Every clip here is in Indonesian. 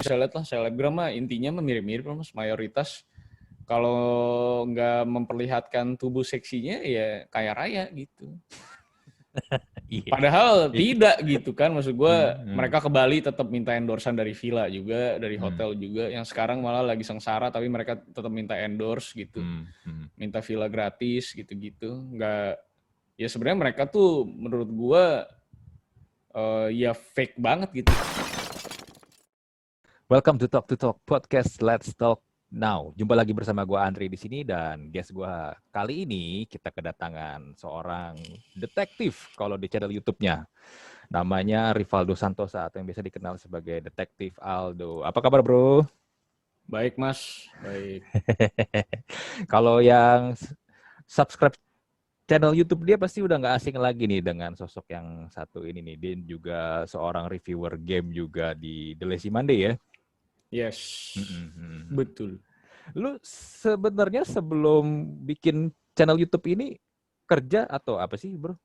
bisa lihat lah selebgram mah intinya mirip-mirip lah mas, mayoritas kalau nggak memperlihatkan tubuh seksinya ya kaya raya gitu. Iya. Padahal tidak gitu kan, maksud gue Hmm. mereka ke Bali tetap minta endorsean dari villa juga, dari hotel juga, yang sekarang malah lagi sengsara tapi mereka tetap minta endorse gitu, minta villa gratis gitu-gitu. Nggak, ya sebenarnya mereka tuh menurut gue ya fake banget gitu. Welcome to Talk Podcast. Let's Talk Now. Jumpa lagi bersama gue Andri di sini dan guest gue kali ini kita kedatangan seorang detektif kalau di channel YouTube-nya. Namanya Rivaldo Santosa atau yang biasa dikenal sebagai Detektif Aldo. Apa kabar, bro? Baik mas, baik. Kalau yang subscribe channel YouTube dia pasti udah nggak asing lagi nih dengan sosok yang satu ini nih. Dia juga seorang reviewer game juga di The Lazy Monday ya. Yes, betul. Lu sebenarnya sebelum bikin channel YouTube ini kerja atau apa sih, bro?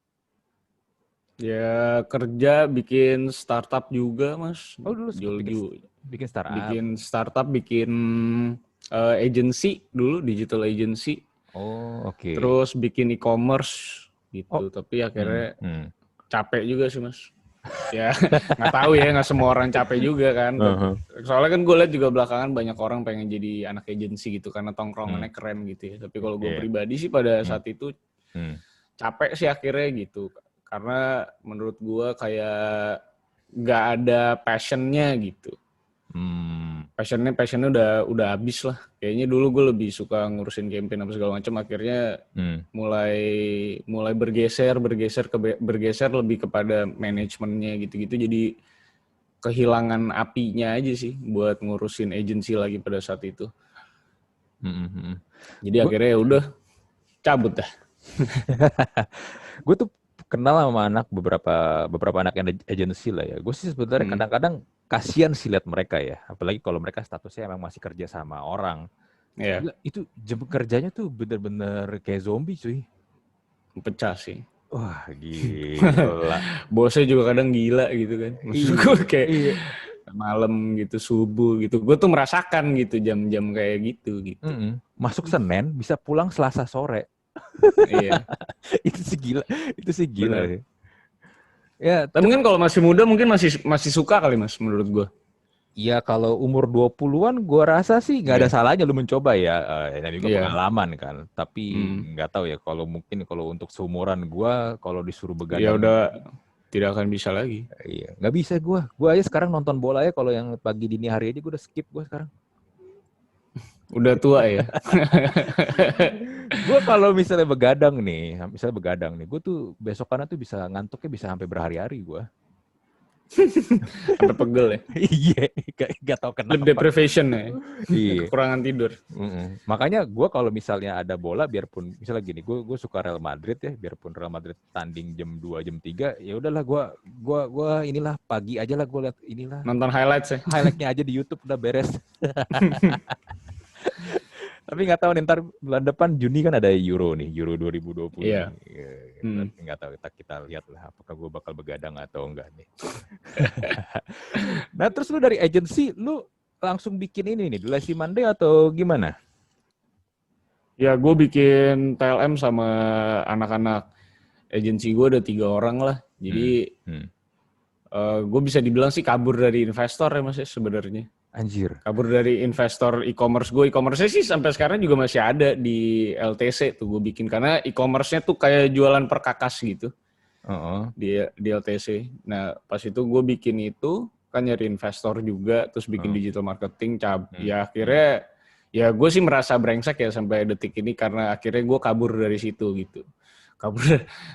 Ya kerja bikin startup juga mas. Oh, dulu sempat bikin startup. Bikin startup, bikin agency dulu, digital agency. Oh, oke. Terus bikin e-commerce gitu. Tapi akhirnya capek juga sih mas. Ya nggak tahu ya, nggak semua orang capek juga kan. Soalnya kan gue lihat juga belakangan banyak orang pengen jadi anak agency gitu karena tongkrongannya keren gitu ya. Tapi kalau gue pribadi sih pada saat itu capek sih akhirnya gitu. Karena menurut gue kayak nggak ada passionnya gitu. Passionnya udah habis lah. Kayaknya dulu gue lebih suka ngurusin campaign apa segala macam. Akhirnya mulai bergeser lebih kepada manajemennya gitu-gitu. Jadi kehilangan apinya aja sih buat ngurusin agensi lagi pada saat itu. Jadi akhirnya ya udah cabut dah. Gue tuh kenal sama beberapa anak agensi lah ya. Gue sih sebenarnya kadang-kadang kasihan sih lihat mereka ya. Apalagi kalau mereka statusnya emang masih kerja sama orang. Yeah. Gila, itu jam kerjanya tuh bener-bener kayak zombie cuy. Pecah sih. Wah gila. Bosnya juga kadang gila gitu kan. Maksud gue kayak malam gitu, subuh gitu. Gue tuh merasakan gitu jam-jam kayak gitu. Masuk Senin bisa pulang Selasa sore. Iya. Itu sih gila. Bener. Ya, tapi kan kalau masih muda mungkin masih suka kali mas menurut gue. Iya, kalau umur 20-an gue rasa sih nggak ada salahnya lu mencoba ya. Dan juga pengalaman kan. Tapi nggak tahu ya, kalau untuk seumuran gue, kalau disuruh begadang. Ya udah tidak akan bisa lagi. Iya, nggak bisa gue. Gue aja sekarang nonton bola ya, kalau yang pagi dini hari aja gue udah skip gue sekarang. Udah tua ya. Gue kalau misalnya begadang nih, gue tuh besokannya tuh bisa ngantuknya bisa sampai berhari-hari gue. Sampai pegel ya. Iya, gak tau kenapa. Sleep deprivation ya. Iya. Kekurangan tidur. Makanya gue kalau misalnya ada bola, biarpun misalnya gini, gue suka Real Madrid ya, biarpun Real Madrid tanding jam 2, jam 3, ya udahlah gue inilah pagi aja lah gue lihat inilah. Nonton highlights ya. Highlightnya aja di YouTube udah beres. Tapi nggak tahu nih, ntar bulan depan Juni kan ada Euro 2020. Iya. Nggak tahu, kita lihat lah apakah gue bakal begadang atau enggak nih. Nah terus lu dari agency, lu langsung bikin ini nih, The Lazy Monday atau gimana? Ya gue bikin TLM sama anak-anak agensi gue ada 3 orang lah. Jadi gue bisa dibilang sih kabur dari investor ya mas sebenarnya. Anjir. Kabur dari investor e-commerce gue. E-commerce-nya sih sampai sekarang juga masih ada di LTC tuh gue bikin. Karena e-commerce-nya tuh kayak jualan perkakas gitu. Di LTC. Nah pas itu gue bikin itu, kan nyari investor juga, terus bikin digital marketing. Ya akhirnya, ya gue sih merasa brengsek ya sampai detik ini karena akhirnya gue kabur dari situ gitu.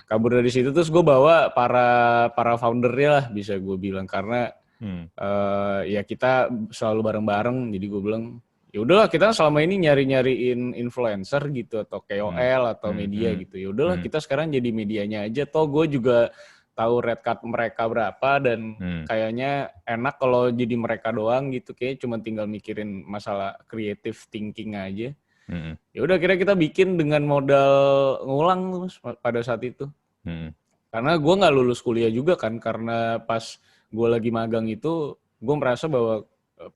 Kabur dari situ terus gue bawa para foundernya lah bisa gue bilang karena ya kita selalu bareng-bareng, jadi gue bilang ya udahlah kita selama ini nyariin influencer gitu atau KOL atau media gitu, ya udahlah kita sekarang jadi medianya aja, toh gue juga tahu red card mereka berapa dan kayaknya enak kalau jadi mereka doang gitu, kayak cuma tinggal mikirin masalah creative thinking aja. Ya udah kira kita bikin dengan modal ngulang Mas pada saat itu. Karena gue nggak lulus kuliah juga kan, karena pas gue lagi magang itu gue merasa bahwa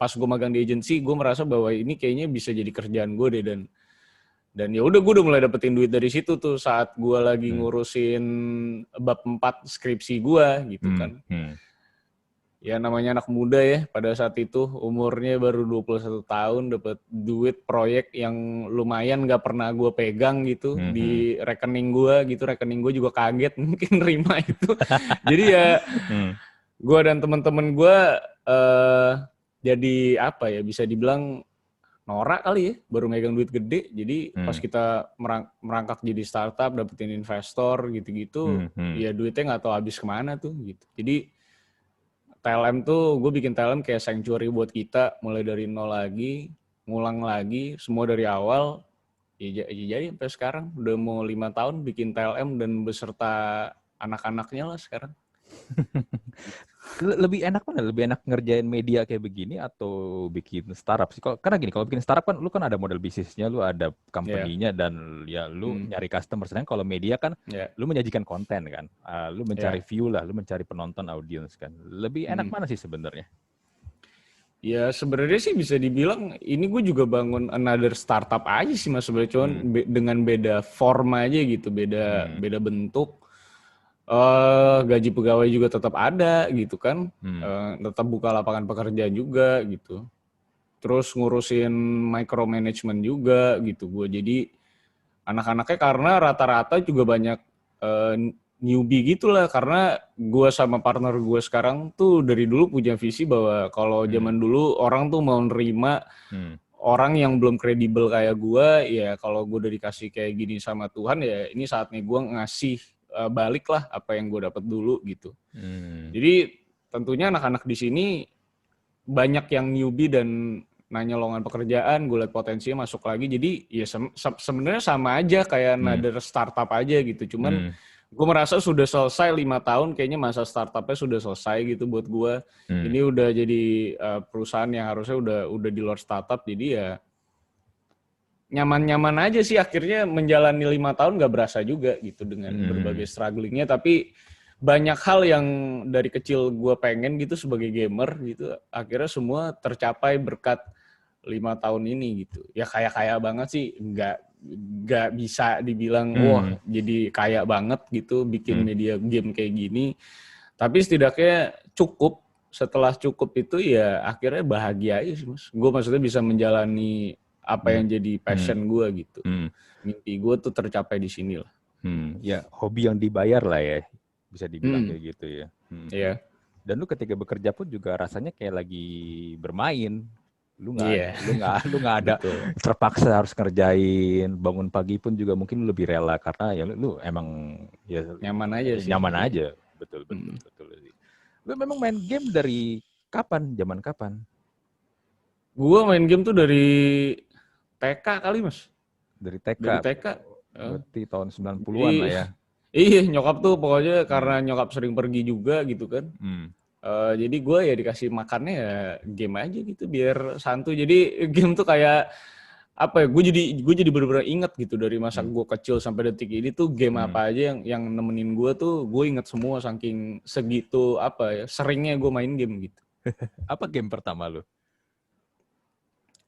pas gue magang di agency gue merasa bahwa ini kayaknya bisa jadi kerjaan gue deh, dan ya udah gue udah mulai dapetin duit dari situ tuh saat gue lagi ngurusin bab 4 skripsi gue gitu kan. Ya namanya anak muda ya, pada saat itu umurnya baru 21 tahun dapat duit proyek yang lumayan gak pernah gue pegang gitu di rekening gue juga kaget mungkin nerima itu. Jadi ya gue dan teman-teman gue jadi apa ya, bisa dibilang norak kali ya, baru megang duit gede. Jadi pas kita merangkak jadi startup, dapetin investor gitu-gitu, ya duitnya nggak tahu habis kemana tuh gitu. Jadi TLM tuh, gue bikin TLM kayak sanctuary buat kita, mulai dari nol lagi, ngulang lagi, semua dari awal. Ya, jadi sampai sekarang udah mau 5 tahun bikin TLM dan beserta anak-anaknya lah sekarang. Lebih enak mana? Lebih enak ngerjain media kayak begini atau bikin startup sih? Karena gini, kalau bikin startup kan lu kan ada model bisnisnya, lu ada company-nya dan ya lu nyari customer. Sedangkan kalau media kan lu menyajikan konten kan, lu mencari view lah, lu mencari penonton, audience kan. Lebih enak mana sih sebenarnya? Ya sebenarnya sih bisa dibilang ini gue juga bangun another startup aja sih mas sebenarnya, cuman dengan beda form aja gitu, beda bentuk. Gaji pegawai juga tetap ada gitu kan, tetap buka lapangan pekerjaan juga gitu. Terus ngurusin micromanagement juga gitu gue. Jadi anak-anaknya karena rata-rata juga banyak newbie gitulah, karena gue sama partner gue sekarang tuh dari dulu punya visi bahwa kalau zaman dulu orang tuh mau nerima orang yang belum kredibel kayak gue, ya kalau gue udah dikasih kayak gini sama Tuhan ya ini saatnya gue ngasih balik lah apa yang gue dapat dulu gitu. Jadi tentunya anak-anak di sini banyak yang newbie dan nanya lowongan pekerjaan, gue liat potensinya masuk lagi. Jadi ya sebenarnya sama aja kayak another startup aja gitu. Cuman gue merasa sudah selesai 5 tahun, kayaknya masa startupnya sudah selesai gitu buat gue. Ini udah jadi perusahaan yang harusnya udah di luar startup, jadi ya nyaman-nyaman aja sih akhirnya menjalani 5 tahun gak berasa juga gitu dengan berbagai strugglingnya, tapi banyak hal yang dari kecil gue pengen gitu sebagai gamer gitu, akhirnya semua tercapai berkat 5 tahun ini gitu. Ya kaya banget sih, nggak bisa dibilang wah jadi kaya banget gitu bikin media game kayak gini, tapi setidaknya cukup. Setelah cukup itu ya akhirnya bahagia aja sih mas. Gue maksudnya bisa menjalani apa yang jadi passion gue gitu. Mimpi gue tuh tercapai di sini lah. Ya hobi yang dibayar lah ya, bisa dibilang kayak gitu ya. Iya. Dan lu ketika bekerja pun juga rasanya kayak lagi bermain. Lu nggak ada terpaksa harus ngerjain, bangun pagi pun juga mungkin lu lebih rela karena ya lu emang ya nyaman aja sih. Nyaman aja. Betul. Lu memang main game dari kapan? Zaman kapan? Gua main game tuh dari TK kali mas. Dari TK. Dari TK. Berarti tahun 90-an lah ya. Iya, nyokap tuh pokoknya karena nyokap sering pergi juga gitu kan. Jadi gue ya dikasih makannya ya game aja gitu biar santuy. Jadi game tuh kayak apa ya? Gue jadi bener-bener inget gitu dari masa gue kecil sampai detik ini tuh game apa aja yang nemenin gue tuh gue inget semua saking segitu apa ya seringnya gue main game gitu. Apa game pertama lu?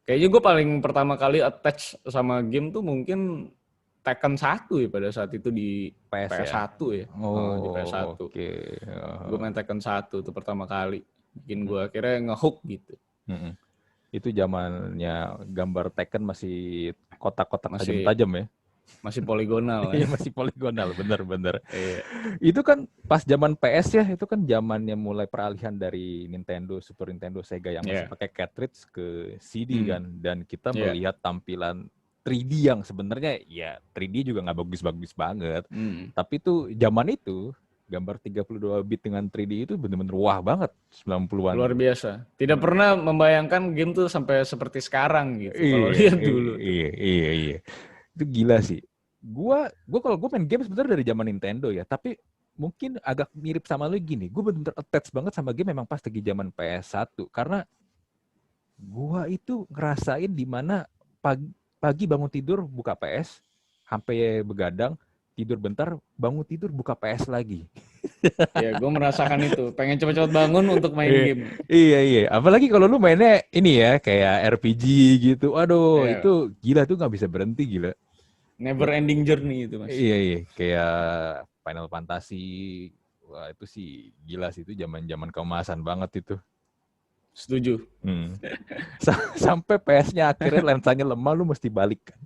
Kayaknya gue paling pertama kali attach sama game tuh mungkin Tekken 1 ya pada saat itu di PS1 ya. Di PS1. Okay. Gue main Tekken 1 tuh pertama kali. Bikin gue akhirnya ngehook gitu. Itu zamannya gambar Tekken masih kotak-kotak tajam-tajam ya? Masih poligonal. Iya, masih poligonal, bener. Itu kan pas zaman PS ya, itu kan zamannya mulai peralihan dari Nintendo, Super Nintendo, Sega yang masih pakai cartridge ke CD kan. Dan kita melihat tampilan 3D yang sebenarnya ya 3D juga nggak bagus-bagus banget. Tapi itu zaman itu gambar 32 bit dengan 3D itu benar-benar wah banget 90-an. Luar biasa. Tidak pernah membayangkan game tuh sampai seperti sekarang gitu. Kalau lihat dulu. Iya. Itu gila sih. Gua kalau gue main game sebenarnya dari zaman Nintendo ya, tapi mungkin agak mirip sama lu gini. Gue benar-benar attach banget sama game memang pas lagi zaman PS1 karena gua itu ngerasain di mana pagi bangun tidur buka PS, sampai begadang, tidur bentar, bangun tidur buka PS lagi. Ya, gue merasakan itu. Pengen cepet-cepet bangun untuk main Iya, game. iya. Apalagi kalau lu mainnya ini ya, kayak RPG gitu. Aduh, Ya, itu gila tuh nggak bisa berhenti gila. never ending journey itu, Mas. Iya. Kayak Final Fantasy. Wah, itu sih gila sih, itu zaman-zaman keemasan banget itu. Setuju. Sampai PS-nya akhirnya lensanya lemah, lu mesti balik kan.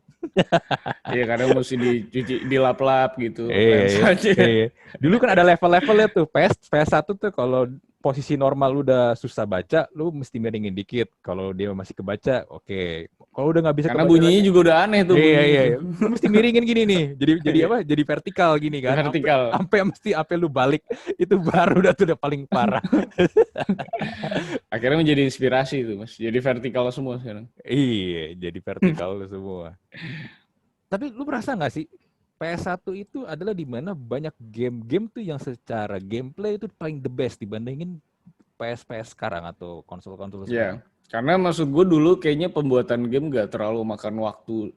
Iya, kadang mesti dicuci, dilap-lap gitu Iya. lensanya. Dulu kan ada level-levelnya tuh. PS1 tuh kalau posisi normal lu udah susah baca, lu mesti miringin dikit. Kalau dia masih kebaca, oke. Kalau udah nggak bisa Karena kebaca bunyinya lagi, juga udah aneh tuh bunyinya iya. tuh. Lu mesti miringin gini nih. Jadi Iya, apa? Jadi vertikal gini kan. vertikal. Sampai lu balik, itu baru udah paling parah. Akhirnya menjadi inspirasi itu, Mas. Jadi vertikal semua sekarang. Iya, jadi vertikal semua. Tapi lu merasa nggak sih PS1 itu adalah di mana banyak game-game tuh yang secara gameplay itu paling the best dibandingin PS sekarang atau konsol-konsol sekarang. Ya, karena maksud gue dulu kayaknya pembuatan game gak terlalu makan waktu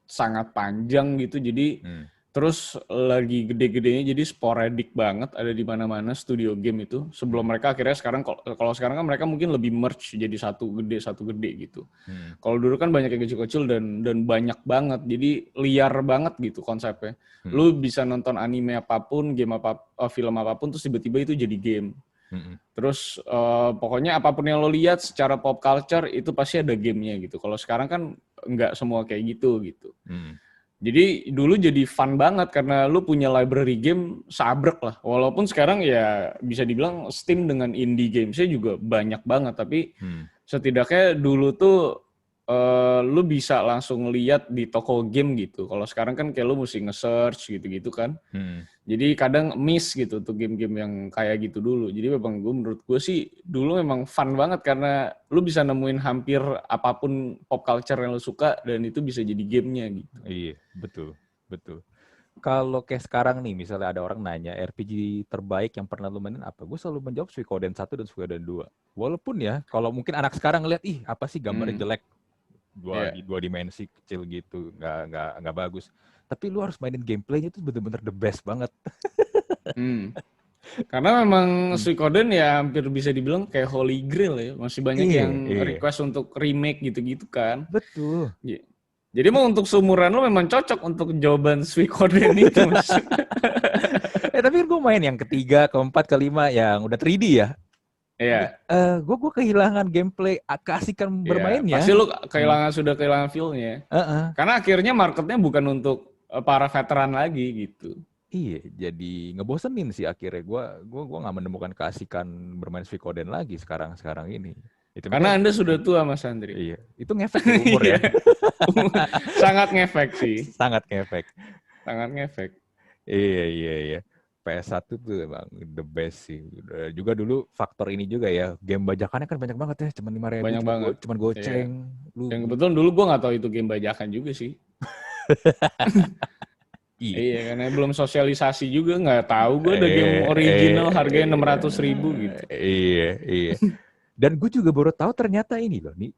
sangat panjang gitu. Jadi terus lagi gede-gedenya jadi sporadik banget ada di mana-mana studio game itu. Sebelum mereka akhirnya sekarang kalau sekarang kan mereka mungkin lebih merge jadi satu gede gitu. Kalau dulu kan banyak yang kecil-kecil dan banyak banget. Jadi liar banget gitu konsepnya. Lu bisa nonton anime apapun, film apapun terus tiba-tiba itu jadi game. Terus pokoknya apapun yang lo lihat secara pop culture itu pasti ada gamenya gitu. Kalau sekarang kan nggak semua kayak gitu. Jadi dulu jadi fun banget karena lu punya library game sabrek lah. Walaupun sekarang ya bisa dibilang Steam dengan indie gamesnya juga banyak banget. Tapi setidaknya dulu tuh lu bisa langsung lihat di toko game gitu. Kalau sekarang kan kayak lu mesti nge-search gitu-gitu kan. Jadi kadang miss gitu tuh game-game yang kayak gitu dulu. Jadi memang menurut gue sih dulu memang fun banget karena lu bisa nemuin hampir apapun pop culture yang lu suka dan itu bisa jadi gamenya gitu. Iya, betul. Kalau kayak sekarang nih, misalnya ada orang nanya RPG terbaik yang pernah lu mainin apa? Gue selalu menjawab Suikoden 1 dan Suikoden 2. Walaupun ya, kalau mungkin anak sekarang ngeliat, ih apa sih gambarnya jelek, dua dimensi kecil gitu, nggak bagus. Tapi lu harus mainin gameplaynya itu bener-bener the best banget. Karena memang Suikoden ya hampir bisa dibilang kayak holy grail ya. Masih banyak yang request untuk remake gitu-gitu kan. Betul. Jadi mau untuk seumuran lo memang cocok untuk jawaban Suikoden itu, Mas. Tapi gue main yang ketiga, keempat, kelima yang udah 3D ya. Iya. Gue kehilangan gameplay, keasikan bermainnya. Pasti lu sudah kehilangan feel-nya. Karena akhirnya marketnya bukan untuk para veteran lagi gitu. Iya, jadi ngebosenin sih akhirnya. Gue nggak menemukan keasikan bermain Suikoden lagi sekarang ini. Itu Karena Anda sudah tua, Mas Andri. Iya, itu ngefek di umur ya. Sangat ngefek sih. Sangat ngefek. Iya. PS1 tuh emang the best sih. Juga dulu faktor ini juga ya, game bajakannya kan banyak banget ya, cuma 5.000, banyak banget. Cuman goceng. Iya. Yang kebetulan dulu gue nggak tahu itu game bajakan juga sih. Iya, karena belum sosialisasi juga, nggak tahu gue ada game original harganya 600.000 gitu. Iya. Dan gue juga baru tahu ternyata ini loh, nih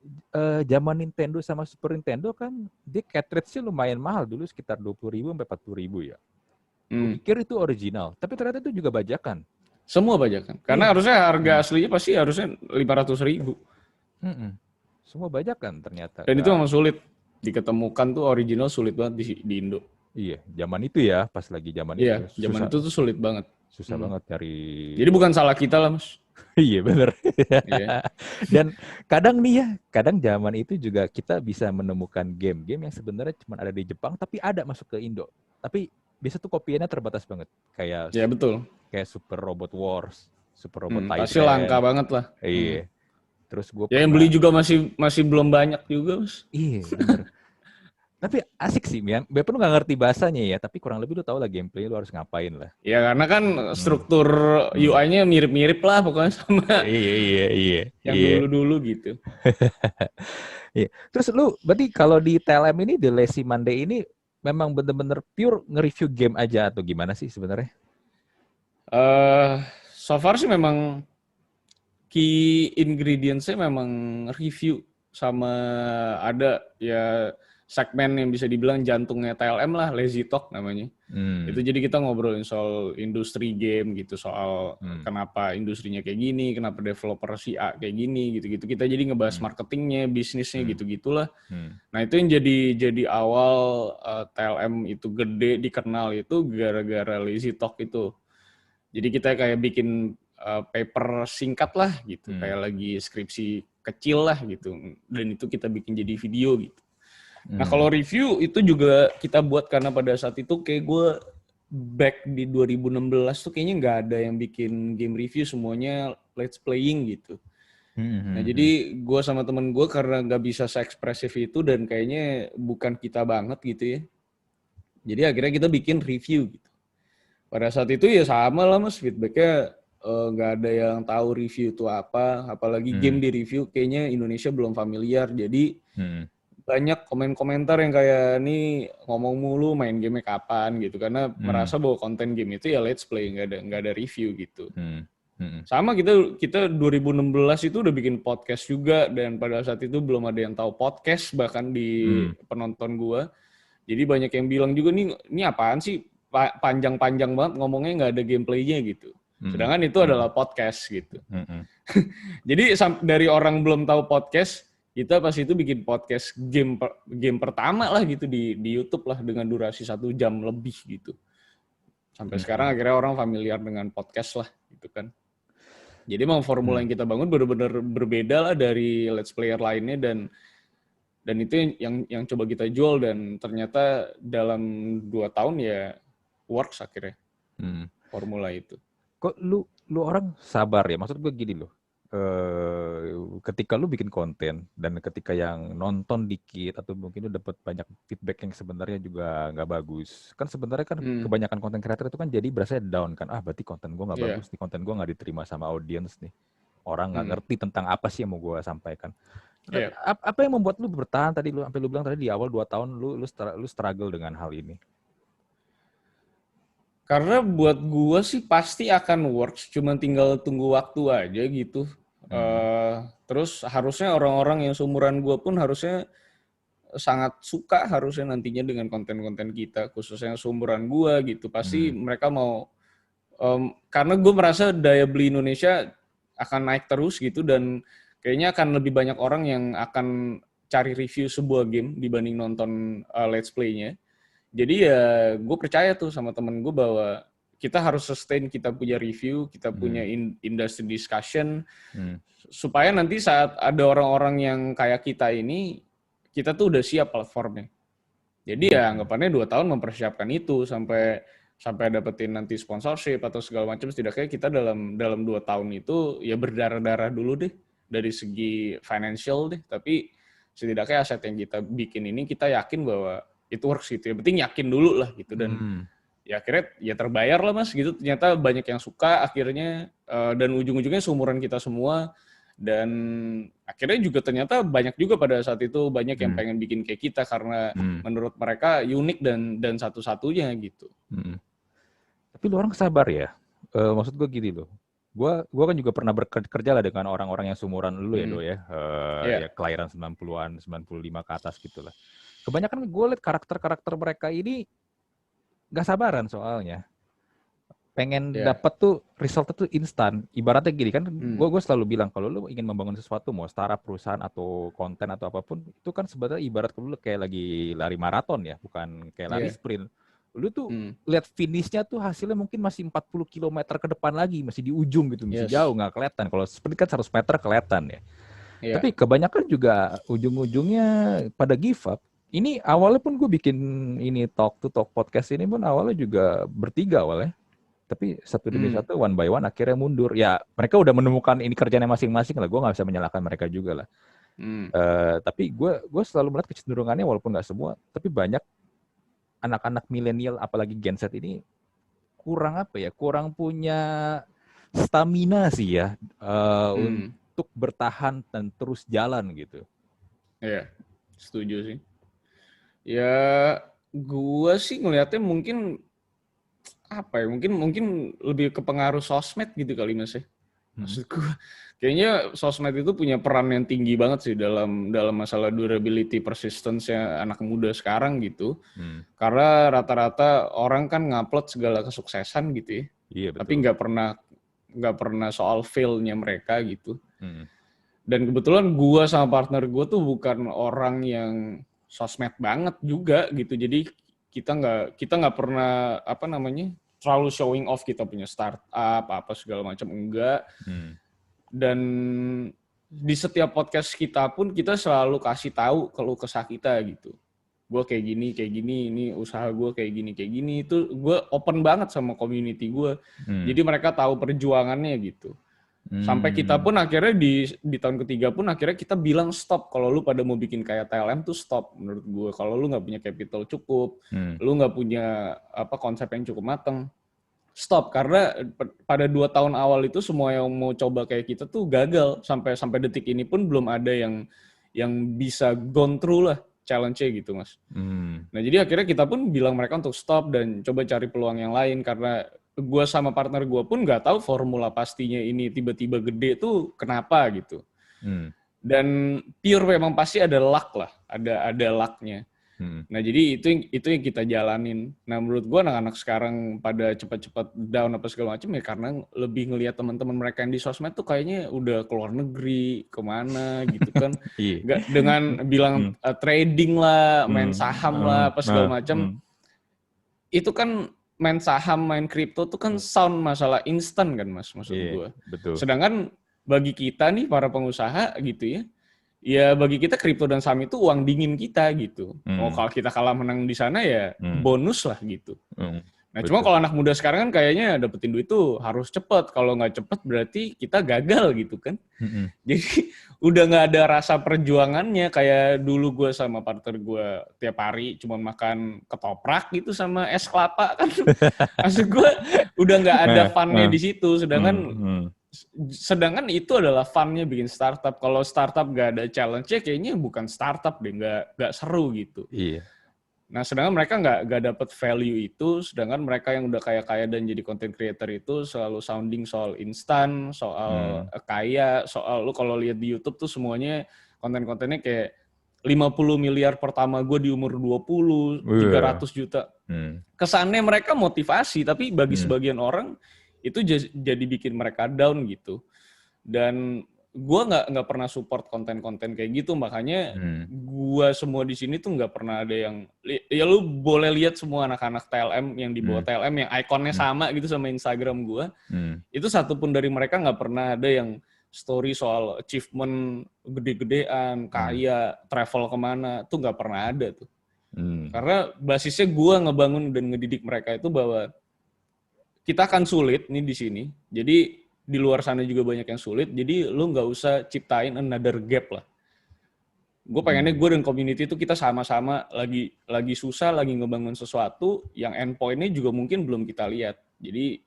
zaman Nintendo sama Super Nintendo kan dia cartridge-nya lumayan mahal dulu, sekitar 20.000 sampai 40.000 ya. Gue pikir itu original, tapi ternyata itu juga bajakan. Semua bajakan, karena harusnya harga aslinya pasti harusnya 500.000. Semua bajakan ternyata. Dan itu memang sulit diketemukan tuh original, sulit banget di Indo. Iya, zaman itu ya, pas lagi zaman itu. Iya, zaman itu tuh sulit banget. Susah banget cari. Jadi bukan salah kita lah, Mas. Iya bener. Dan kadang zaman itu juga kita bisa menemukan game-game yang sebenarnya cuma ada di Jepang tapi ada masuk ke Indo. Tapi biasa tuh kopiannya terbatas banget. Kayak ya betul. Kayak Super Robot Wars, Super Robot Titan. Pasti langka banget lah. Iya. Terus gue yang beli juga masih belum banyak juga, Mas. Iya, bener. Tapi asik sih, Mian. Biarpun lu nggak ngerti bahasanya ya, tapi kurang lebih lu tahu lah gameplay lu harus ngapain lah. Ya karena kan struktur UI-nya mirip-mirip lah pokoknya sama. Iya. Yang dulu-dulu gitu. Iya. Terus lu berarti kalau di TLM ini, The Lazy Monday ini memang bener-bener pure nge-review game aja atau gimana sih sebenarnya? So far sih memang key ingredients-nya memang review sama ada ya segmen yang bisa dibilang jantungnya TLM lah, Lazy Talk namanya. Itu jadi kita ngobrolin soal industri game gitu, soal kenapa industrinya kayak gini, kenapa developer si A kayak gini gitu-gitu. Kita jadi ngebahas marketingnya, bisnisnya gitu-gitulah. Nah itu yang jadi awal TLM itu gede dikenal itu gara-gara Lazy Talk itu. Jadi kita kayak bikin paper singkat lah gitu, kayak lagi skripsi kecil lah gitu. Dan itu kita bikin jadi video gitu. Nah kalau review itu juga kita buat karena pada saat itu kayak gue back di 2016 tuh kayaknya nggak ada yang bikin game review, semuanya let's playing gitu. Nah jadi gue sama temen gue karena nggak bisa se-ekspresif itu dan kayaknya bukan kita banget gitu ya. Jadi akhirnya kita bikin review gitu. Pada saat itu ya sama lah mas, feedbacknya nggak ada yang tahu review itu apa, apalagi game di review kayaknya Indonesia belum familiar, jadi banyak komen-komentar yang kayak nih ngomong mulu main game kapan gitu, karena merasa bahwa konten game itu ya let's play, nggak ada review gitu. Sama kita 2016 itu udah bikin podcast juga, dan pada saat itu belum ada yang tahu podcast bahkan di penonton gua. Jadi banyak yang bilang juga ini apaan sih panjang-panjang banget ngomongnya nggak ada gameplaynya gitu. Sedangkan itu adalah podcast gitu. Jadi dari orang belum tahu podcast, kita pas itu bikin podcast game pertama lah gitu di YouTube lah dengan durasi 1 jam lebih gitu. Sampai sekarang akhirnya orang familiar dengan podcast lah gitu kan. Jadi memang formula yang kita bangun benar-benar berbeda lah dari let's player lainnya, dan itu yang coba kita jual, dan ternyata dalam 2 tahun ya works akhirnya formula itu. Kok lu orang sabar ya? Maksud gue gini loh. Ketika lu bikin konten dan ketika yang nonton dikit atau mungkin lu dapat banyak feedback yang sebenarnya juga nggak bagus, kan sebenarnya kan kebanyakan konten kreator itu kan jadi berasa down kan, berarti konten gue nggak bagus nih, konten gue nggak diterima sama audiens nih, orang nggak ngerti tentang apa sih yang mau gue sampaikan. Apa yang membuat lu bertahan tadi, sampai lu bilang tadi di awal 2 tahun lu struggle dengan hal ini? Karena buat gua sih pasti akan works, cuma tinggal tunggu waktu aja gitu. Terus harusnya orang-orang yang seumuran gua pun harusnya sangat suka harusnya nantinya dengan konten-konten kita, khususnya yang seumuran gua gitu. Pasti mereka mau, karena gue merasa daya beli Indonesia akan naik terus gitu, dan kayaknya akan lebih banyak orang yang akan cari review sebuah game dibanding nonton let's play-nya. Jadi ya gue percaya tuh sama temen gue bahwa kita harus sustain, kita punya review, kita punya industry discussion, supaya nanti saat ada orang-orang yang kayak kita ini, kita tuh udah siap platformnya. Jadi ya anggapannya 2 tahun mempersiapkan itu sampai dapetin nanti sponsorship atau segala macam. Setidaknya kita dalam 2 tahun itu ya berdarah-darah dulu deh dari segi financial deh, tapi setidaknya aset yang kita bikin ini kita yakin bahwa itu works gitu ya. Penting yakin dulu lah gitu, dan ya akhirnya ya terbayar lah mas gitu. Ternyata banyak yang suka akhirnya, dan ujung-ujungnya seumuran kita semua, dan akhirnya juga ternyata banyak juga pada saat itu banyak yang pengen bikin kayak kita karena menurut mereka unik dan satu-satunya gitu. Tapi lu orang sabar ya. Maksud gue gini loh. Gua kan juga pernah bekerja lah dengan orang-orang yang seumuran lu ya, Do ya. Ya kelahiran 90-an, 95 ke atas gitu lah. Kebanyakan gue liat karakter-karakter mereka ini gak sabaran soalnya. Pengen dapat tuh resultnya tuh instan. Ibaratnya gini kan, gue selalu bilang kalau lu ingin membangun sesuatu, mau startup, perusahaan atau konten atau apapun, itu kan sebenarnya ibarat lu kayak lagi lari maraton ya, bukan kayak lari sprint. Lu tuh lihat finishnya tuh hasilnya mungkin masih 40 km ke depan lagi, masih di ujung gitu, masih jauh nggak kelihatan. Kalau sprint kan 100 meter kelihatan ya. Tapi kebanyakan juga ujung-ujungnya pada give up. Ini awalnya pun gue bikin ini talk to talk podcast ini pun awalnya juga bertiga awalnya. Tapi satu demi satu, one by one akhirnya mundur. Ya mereka udah menemukan ini kerjanya masing-masing lah. Gue nggak bisa menyalahkan mereka juga lah. Tapi gue selalu melihat kecenderungannya walaupun nggak semua, tapi banyak anak-anak milenial apalagi Gen Z ini kurang apa ya? Kurang punya stamina sih ya untuk bertahan dan terus jalan gitu. Iya, setuju sih. Ya, gue sih ngelihatnya mungkin apa ya? Mungkin lebih ke pengaruh sosmed gitu kali mas ya. Maksud gue, Kayaknya sosmed itu punya peran yang tinggi banget sih dalam masalah durability persistence-nya anak muda sekarang gitu. Karena rata-rata orang kan ngupload segala kesuksesan gitu ya. Iya, Tapi betul. nggak pernah soal fail-nya mereka gitu. Dan kebetulan gue sama partner gue tuh bukan orang yang sosmed banget juga gitu. Jadi kita nggak pernah terlalu showing off kita punya startup apa segala macam, enggak. Dan di setiap podcast kita pun kita selalu kasih tahu keluh kesah kita gitu. Gue kayak gini, ini usaha gue kayak gini. Itu gue open banget sama community gue. Jadi mereka tahu perjuangannya gitu. Sampai kita pun akhirnya di tahun ketiga pun akhirnya kita bilang stop. Kalau lu pada mau bikin kayak TLM tuh stop menurut gue. Kalau lu nggak punya capital cukup, lu nggak punya konsep yang cukup mateng, stop. Karena pada 2 tahun awal itu semua yang mau coba kayak kita tuh gagal. Sampai detik ini pun belum ada yang bisa gone through lah challenge-nya gitu, Mas. Nah, jadi akhirnya kita pun bilang mereka untuk stop dan coba cari peluang yang lain, karena gue sama partner gue pun nggak tahu formula pastinya ini tiba-tiba gede tuh kenapa gitu. Dan pure memang pasti ada luck lah, ada luck-nya. Nah, jadi itu yang kita jalanin. Nah, menurut gue anak-anak sekarang pada cepat-cepat down apa segala macam ya karena lebih ngelihat teman-teman mereka yang di sosmed tuh kayaknya udah keluar negeri, kemana gitu kan. Nggak dengan bilang trading lah, main saham lah, apa segala macam. Itu kan main saham, main kripto tuh kan sound masalah instan kan, Mas, maksud gue. Betul. Sedangkan bagi kita nih para pengusaha gitu ya bagi kita kripto dan saham itu uang dingin kita gitu. Kalau kita kalah menang di sana ya bonus lah gitu. Nah, betul. Cuma kalau anak muda sekarang kan kayaknya dapetin duit tuh harus cepet. Kalau nggak cepet berarti kita gagal gitu kan. Jadi udah nggak ada rasa perjuangannya kayak dulu gue sama partner gue tiap hari cuma makan ketoprak gitu sama es kelapa kan. Maksud gue udah nggak ada fun-nya di situ. Sedangkan itu adalah fun-nya bikin startup. Kalau startup nggak ada challenge-nya kayaknya bukan startup deh, nggak seru gitu. Iya. Nah, sedangkan mereka nggak dapat value itu, sedangkan mereka yang udah kaya-kaya dan jadi content creator itu selalu sounding soal instan, soal kaya, soal lu kalau lihat di YouTube tuh semuanya konten-kontennya kayak 50 miliar pertama gue di umur 20, 300 juta. Kesannya mereka motivasi, tapi bagi sebagian orang itu jadi bikin mereka down gitu. Dan gue nggak pernah support konten-konten kayak gitu, makanya gue semua di sini tuh nggak pernah ada yang ya lu boleh lihat semua anak-anak TLM yang di bawah TLM yang ikonnya sama gitu sama Instagram gue, itu satupun dari mereka nggak pernah ada yang story soal achievement gede-gedean, kaya, travel kemana, tuh nggak pernah ada tuh. Karena basisnya gue ngebangun dan ngedidik mereka itu bahwa kita akan sulit nih di sini, jadi di luar sana juga banyak yang sulit, jadi lu nggak usah ciptain another gap lah. Gue pengennya gue dan community itu kita sama-sama lagi susah, lagi ngebangun sesuatu yang endpoint-nya juga mungkin belum kita lihat. Jadi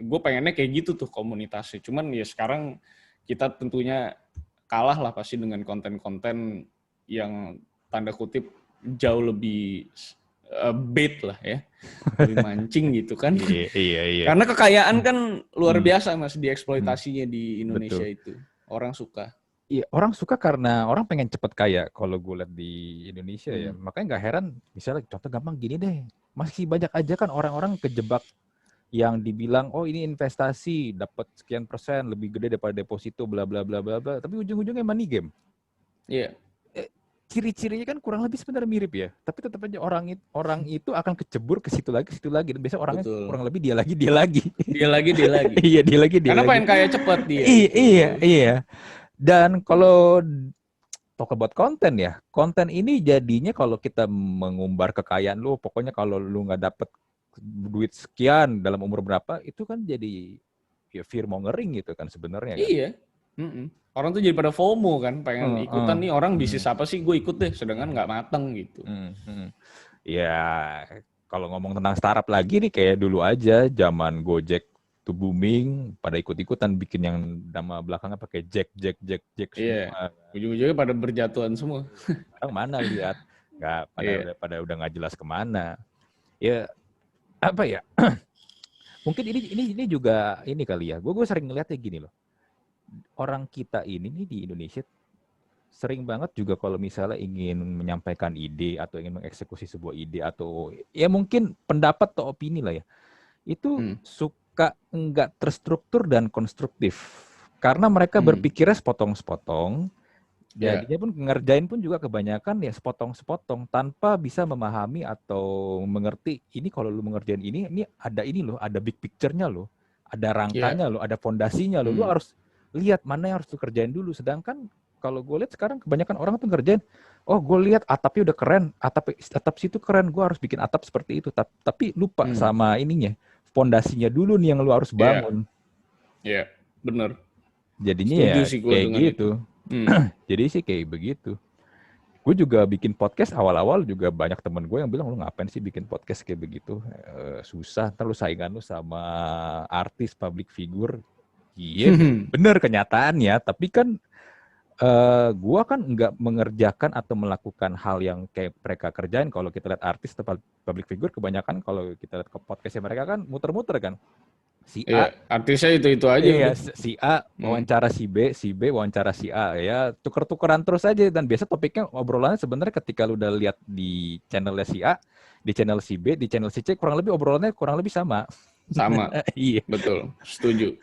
gue pengennya kayak gitu tuh komunitasnya. Cuman ya sekarang kita tentunya kalah lah pasti dengan konten-konten yang tanda kutip jauh lebih bait lah ya, lebih mancing gitu kan. Iya. Karena kekayaan kan luar biasa Mas dieksploitasinya di Indonesia. Betul. Itu orang suka. Iya, orang suka karena orang pengen cepet kaya. Kalau gue lihat di Indonesia ya, makanya nggak heran. Misalnya contoh gampang gini deh, masih banyak aja kan orang-orang kejebak yang dibilang oh ini investasi dapat sekian persen lebih gede daripada deposito bla bla bla bla bla, tapi ujung-ujungnya money game. Iya. Ciri-cirinya kan kurang lebih sebenarnya mirip ya, tapi tetap aja orang itu akan kecebur ke situ lagi, dan biasanya orangnya kurang lebih dia lagi. Iya, dia lagi. Karena pengen kaya cepat dia. Iya. Dan kalau talk about konten ya, konten ini jadinya kalau kita mengumbar kekayaan lu, pokoknya kalau lu nggak dapet duit sekian dalam umur berapa, itu kan jadi ya fear mongering gitu kan sebenarnya. Iya. Kan? Orang tuh jadi pada FOMO kan, pengen ikutan nih orang bisnis apa sih, gue ikut deh, sedangkan nggak mateng gitu. Ya, kalau ngomong tentang startup lagi nih kayak dulu aja, zaman Gojek tuh booming, pada ikut-ikutan bikin yang nama belakangnya pakai Jack semua. Iya, ujung-ujungnya pada berjatuhan semua. Sekarang mana lihat, pada udah nggak jelas kemana. Ya, apa ya? Mungkin ini juga ini kali ya. Gue sering ngeliatnya gini loh. orang kita ini nih di Indonesia sering banget juga kalau misalnya ingin menyampaikan ide atau ingin mengeksekusi sebuah ide atau ya mungkin pendapat atau opini lah ya, itu suka enggak terstruktur dan konstruktif. Karena mereka berpikirnya sepotong-sepotong, jadinya pun ngerjain pun juga kebanyakan ya sepotong-sepotong tanpa bisa memahami atau mengerti ini kalau lu mengerjain ini ada ini loh, ada big picture-nya loh, ada rangkanya loh, ada fondasinya loh. Lu harus lihat mana yang harus lu kerjain dulu. Sedangkan kalau gue lihat sekarang kebanyakan orang tuh ngerjain, oh gue lihat atapnya udah keren, atap situ keren, gue harus bikin atap seperti itu. Tapi lupa sama ininya, fondasinya dulu nih yang lu harus bangun. Iya, bener. Jadinya setuju ya sih kayak gitu. Jadi sih kayak begitu. Gue juga bikin podcast awal-awal juga banyak temen gue yang bilang, lu ngapain sih bikin podcast kayak begitu? Susah, ntar lu saingan lu sama artis, public figure. Iya, bener kenyataannya. Tapi kan gua kan nggak mengerjakan atau melakukan hal yang kayak mereka kerjain. Kalau kita lihat artis atau public figure, kebanyakan kalau kita lihat ke podcastnya mereka kan muter-muter kan. Si A, artisnya itu aja iya, udah. si A wawancara si B wawancara si A, ya tuker-tukeran terus aja. Dan biasa topiknya obrolannya sebenarnya ketika lu udah lihat di channelnya si A, di channel si B, di channel si C, kurang lebih obrolannya kurang lebih sama. Sama, iya, betul, setuju.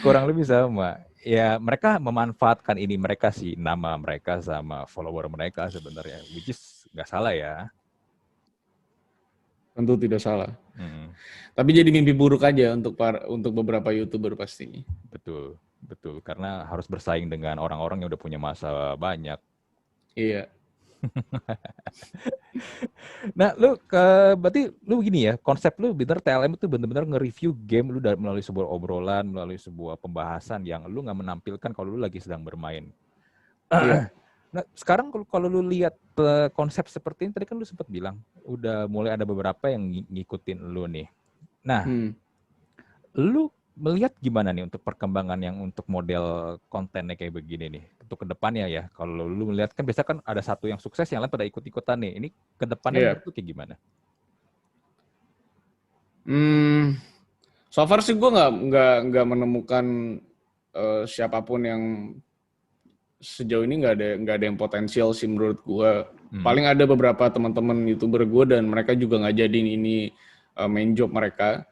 kurang lebih sama. Ya mereka memanfaatkan ini, mereka sih nama mereka sama follower mereka sebenarnya, which is nggak salah ya. Tentu tidak salah. Tapi jadi mimpi buruk aja untuk beberapa YouTuber pastinya. Betul, betul. Karena harus bersaing dengan orang-orang yang udah punya masa banyak. Iya. Nah, berarti lu gini ya, konsep lu bener TLM itu bener-bener nge-review game lu melalui sebuah obrolan, melalui sebuah pembahasan yang lu nggak menampilkan kalau lu lagi sedang bermain. Iya. Nah, sekarang kalau lu lihat konsep seperti ini, tadi kan lu sempat bilang, udah mulai ada beberapa yang ngikutin lu nih. Nah, lu melihat gimana nih untuk perkembangan yang untuk model kontennya kayak begini nih? Untuk kedepannya ya, kalau lu melihat kan biasa kan ada satu yang sukses, yang lain pada ikut-ikutan nih. Ini kedepannya menurut lu kayak gimana? So far sih gue nggak menemukan siapapun yang sejauh ini nggak ada yang potensial sih menurut gue. Paling ada beberapa teman-teman YouTuber gue dan mereka juga nggak jadiin ini main job mereka.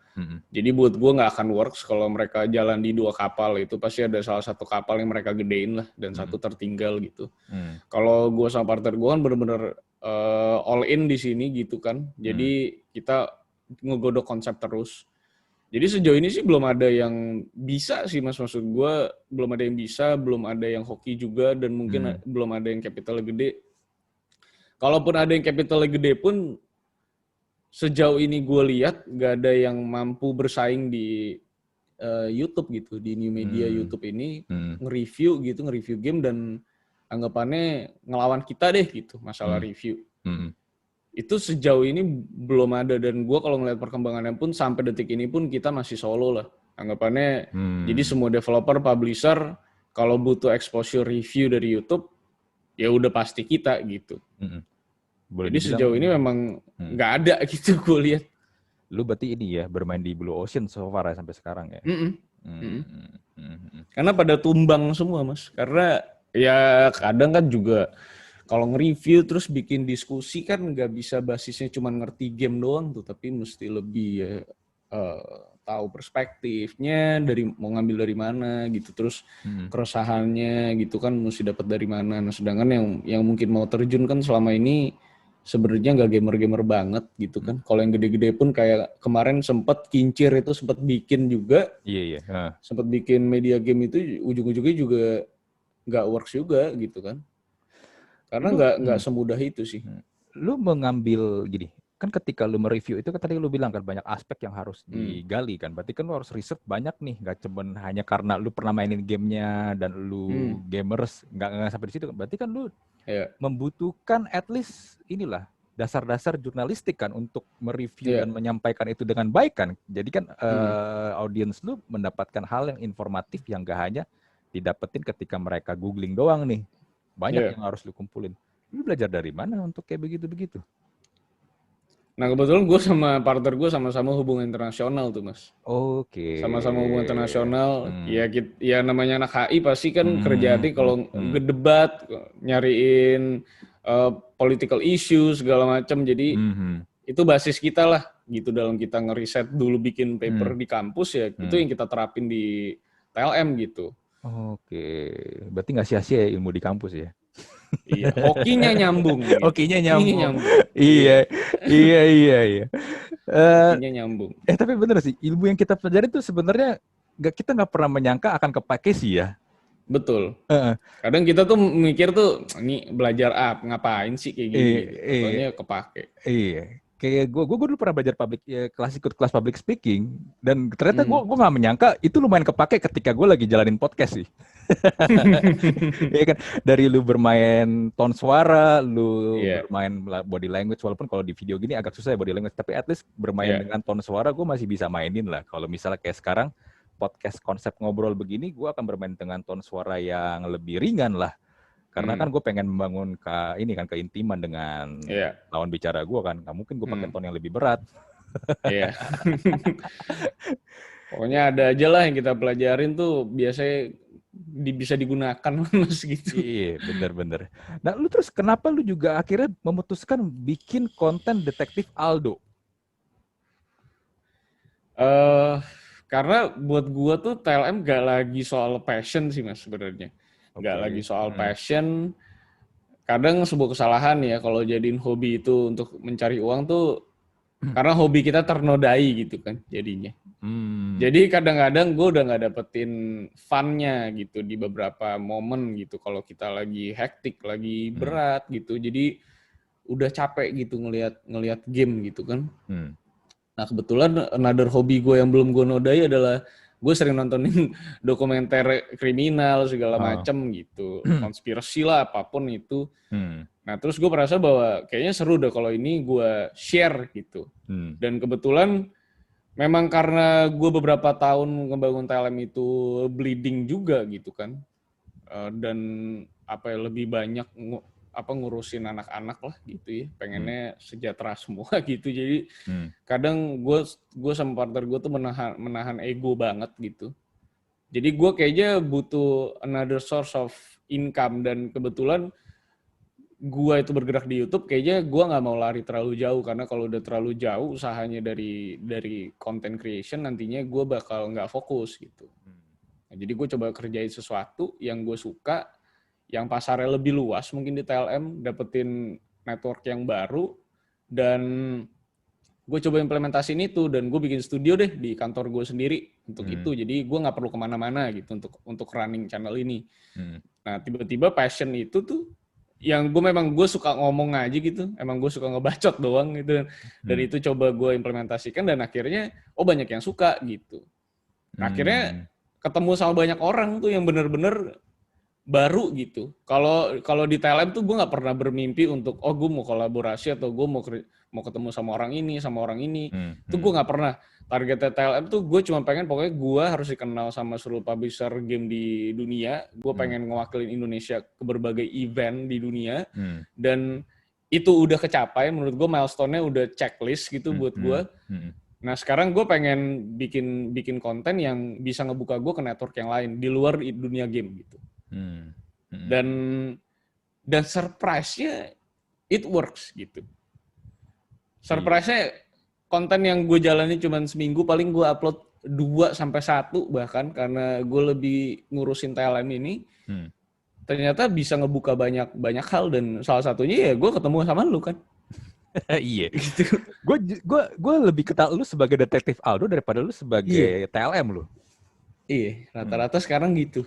Jadi buat gue nggak akan works kalau mereka jalan di dua kapal, itu pasti ada salah satu kapal yang mereka gedein lah dan satu tertinggal gitu. Kalau gue sama partner gue kan bener-bener all in di sini gitu kan. Jadi kita ngegodok konsep terus. Jadi sejauh ini sih belum ada yang bisa sih mas, maksud gue belum ada yang bisa, belum ada yang hoki juga, dan mungkin belum ada yang capitalnya gede. Kalaupun ada yang capitalnya gede pun sejauh ini gue lihat gak ada yang mampu bersaing di YouTube gitu, di new media YouTube ini nge-review game dan anggapannya ngelawan kita deh gitu masalah review. Itu sejauh ini belum ada, dan gue kalau ngeliat perkembangannya pun sampai detik ini pun kita masih solo lah anggapannya. Jadi semua developer, publisher kalau butuh exposure review dari YouTube ya udah pasti kita gitu. Jadi sejauh ini memang nggak ada gitu gue lihat. Lu berarti ini ya bermain di Blue Ocean so far ya sampai sekarang ya? Karena pada tumbang semua mas. Karena ya kadang kan juga kalau nge-review terus bikin diskusi kan nggak bisa basisnya cuma ngerti game doang tuh, tapi mesti lebih ya, tahu perspektifnya, mau ngambil dari mana gitu, terus keresahannya gitu kan mesti dapat dari mana. Nah sedangkan yang mungkin mau terjun kan selama ini sebenarnya nggak gamer-gamer banget gitu kan. Kalau yang gede-gede pun kayak kemarin sempat Kincir itu sempat bikin juga. Iya. Sempat bikin media game itu ujung-ujungnya juga nggak works juga gitu kan. Karena nggak semudah itu sih. Lu mengambil gini, kan ketika lu mereview itu kan tadi lu bilang kan banyak aspek yang harus digali kan. Berarti kan lu harus riset banyak nih, nggak cuma hanya karena lu pernah mainin gamenya dan lu gamers, nggak sampai di situ. Berarti kan lu membutuhkan at least inilah dasar-dasar jurnalistik kan untuk mereview dan menyampaikan itu dengan baik kan. Jadi kan audiens lu mendapatkan hal yang informatif yang gak hanya didapetin ketika mereka googling doang nih. Banyak yang harus lu kumpulin. Lu belajar dari mana untuk kayak begitu-begitu? Nah kebetulan gue sama partner gue sama-sama hubungan internasional tuh Mas. Oke. Sama-sama hubungan internasional. Ya namanya anak HI pasti kan kerjaannya kalau ngedebat, nyariin political issue segala macam. Jadi itu basis kita lah gitu dalam kita ngeriset dulu bikin paper di kampus ya. Itu yang kita terapin di TLM gitu. Oke. Berarti nggak sia-sia ya ilmu di kampus ya? Iya, hokinya nyambung. Gitu. Hokinya nyambung. Iya. Iya. Hokinya nyambung. Tapi bener sih, ilmu yang kita pelajari itu sebenarnya kita nggak pernah menyangka akan kepake sih ya. Betul. Kadang kita tuh mikir tuh, ini belajar ngapain sih kayak gini. Soalnya kepake. Iya. Kayak gue dulu pernah belajar ikut kelas public speaking, dan ternyata gue nggak menyangka itu lumayan kepake ketika gue lagi jalanin podcast sih. Iya kan, dari lu bermain tone suara, lu bermain body language, walaupun kalau di video gini agak susah ya body language, tapi at least bermain dengan tone suara gue masih bisa mainin lah. Kalau misalnya kayak sekarang podcast konsep ngobrol begini, gue akan bermain dengan tone suara yang lebih ringan lah. Karena kan gue pengen membangun keintiman dengan lawan bicara gue kan. Nggak mungkin gue pakai tone yang lebih berat. Iya. Pokoknya ada aja lah yang kita pelajarin tuh biasanya bisa digunakan Mas gitu. Iya, bener. Nah, lu terus kenapa lu juga akhirnya memutuskan bikin konten Detektif Aldo? Karena buat gua tuh TLM gak lagi soal passion sih Mas sebenarnya. Gak lagi soal passion. Kadang sebuah kesalahan ya kalau jadiin hobi itu untuk mencari uang tuh karena hobi kita ternodai gitu kan jadinya. Jadi kadang-kadang gue udah gak dapetin fun-nya gitu di beberapa momen gitu kalau kita lagi hektik, lagi berat gitu. Jadi udah capek gitu ngelihat game gitu kan. Nah kebetulan another hobi gue yang belum gue nodai adalah gue sering nontonin dokumenter kriminal segala macem gitu, konspirasi lah apapun itu. Nah terus gue merasa bahwa kayaknya seru deh kalau ini gue share gitu. Dan kebetulan memang karena gue beberapa tahun ngebangun TLM itu bleeding juga gitu kan, dan lebih banyak ngurusin anak-anak lah gitu ya, pengennya sejahtera semua gitu. Jadi kadang gue sama partner gue tuh menahan ego banget gitu. Jadi gue kayaknya butuh another source of income, dan kebetulan gue itu bergerak di YouTube, kayaknya gue nggak mau lari terlalu jauh, karena kalau udah terlalu jauh usahanya dari content creation nantinya gue bakal nggak fokus gitu. Nah, jadi gue coba kerjain sesuatu yang gue suka, yang pasarnya lebih luas mungkin di TLM, dapetin network yang baru, dan gue coba implementasiin itu, dan gue bikin studio deh di kantor gue sendiri untuk itu. Jadi gue nggak perlu kemana-mana gitu untuk running channel ini. Nah tiba-tiba passion itu tuh yang gue suka ngomong aja gitu, emang gue suka ngebacot doang gitu, dan itu coba gue implementasikan, dan akhirnya banyak yang suka gitu. Nah, akhirnya ketemu sama banyak orang tuh yang bener-bener baru gitu. Kalau di TLM tuh gue nggak pernah bermimpi untuk gue mau kolaborasi atau gue mau ketemu sama orang ini. Itu gue nggak pernah. Targetnya TLM tuh gue cuma pengen pokoknya gue harus dikenal sama seluruh publisher game di dunia. Gue pengen ngewakilin Indonesia ke berbagai event di dunia, dan itu udah kecapai. Menurut gue milestone-nya udah checklist gitu buat gue. Nah sekarang gue pengen bikin konten yang bisa ngebuka gue ke network yang lain di luar dunia game gitu. Dan surprise-nya it works gitu. Surprise-nya konten yang gue jalani cuma seminggu, paling gue upload 2-1 bahkan, karena gue lebih ngurusin TLM ini. Ternyata bisa ngebuka banyak hal, dan salah satunya ya gue ketemu sama lu kan. Iya. Gitu. Gue lebih kenal lu sebagai Detektif Aldo daripada lu sebagai TLM lu. Iya, rata-rata sekarang gitu.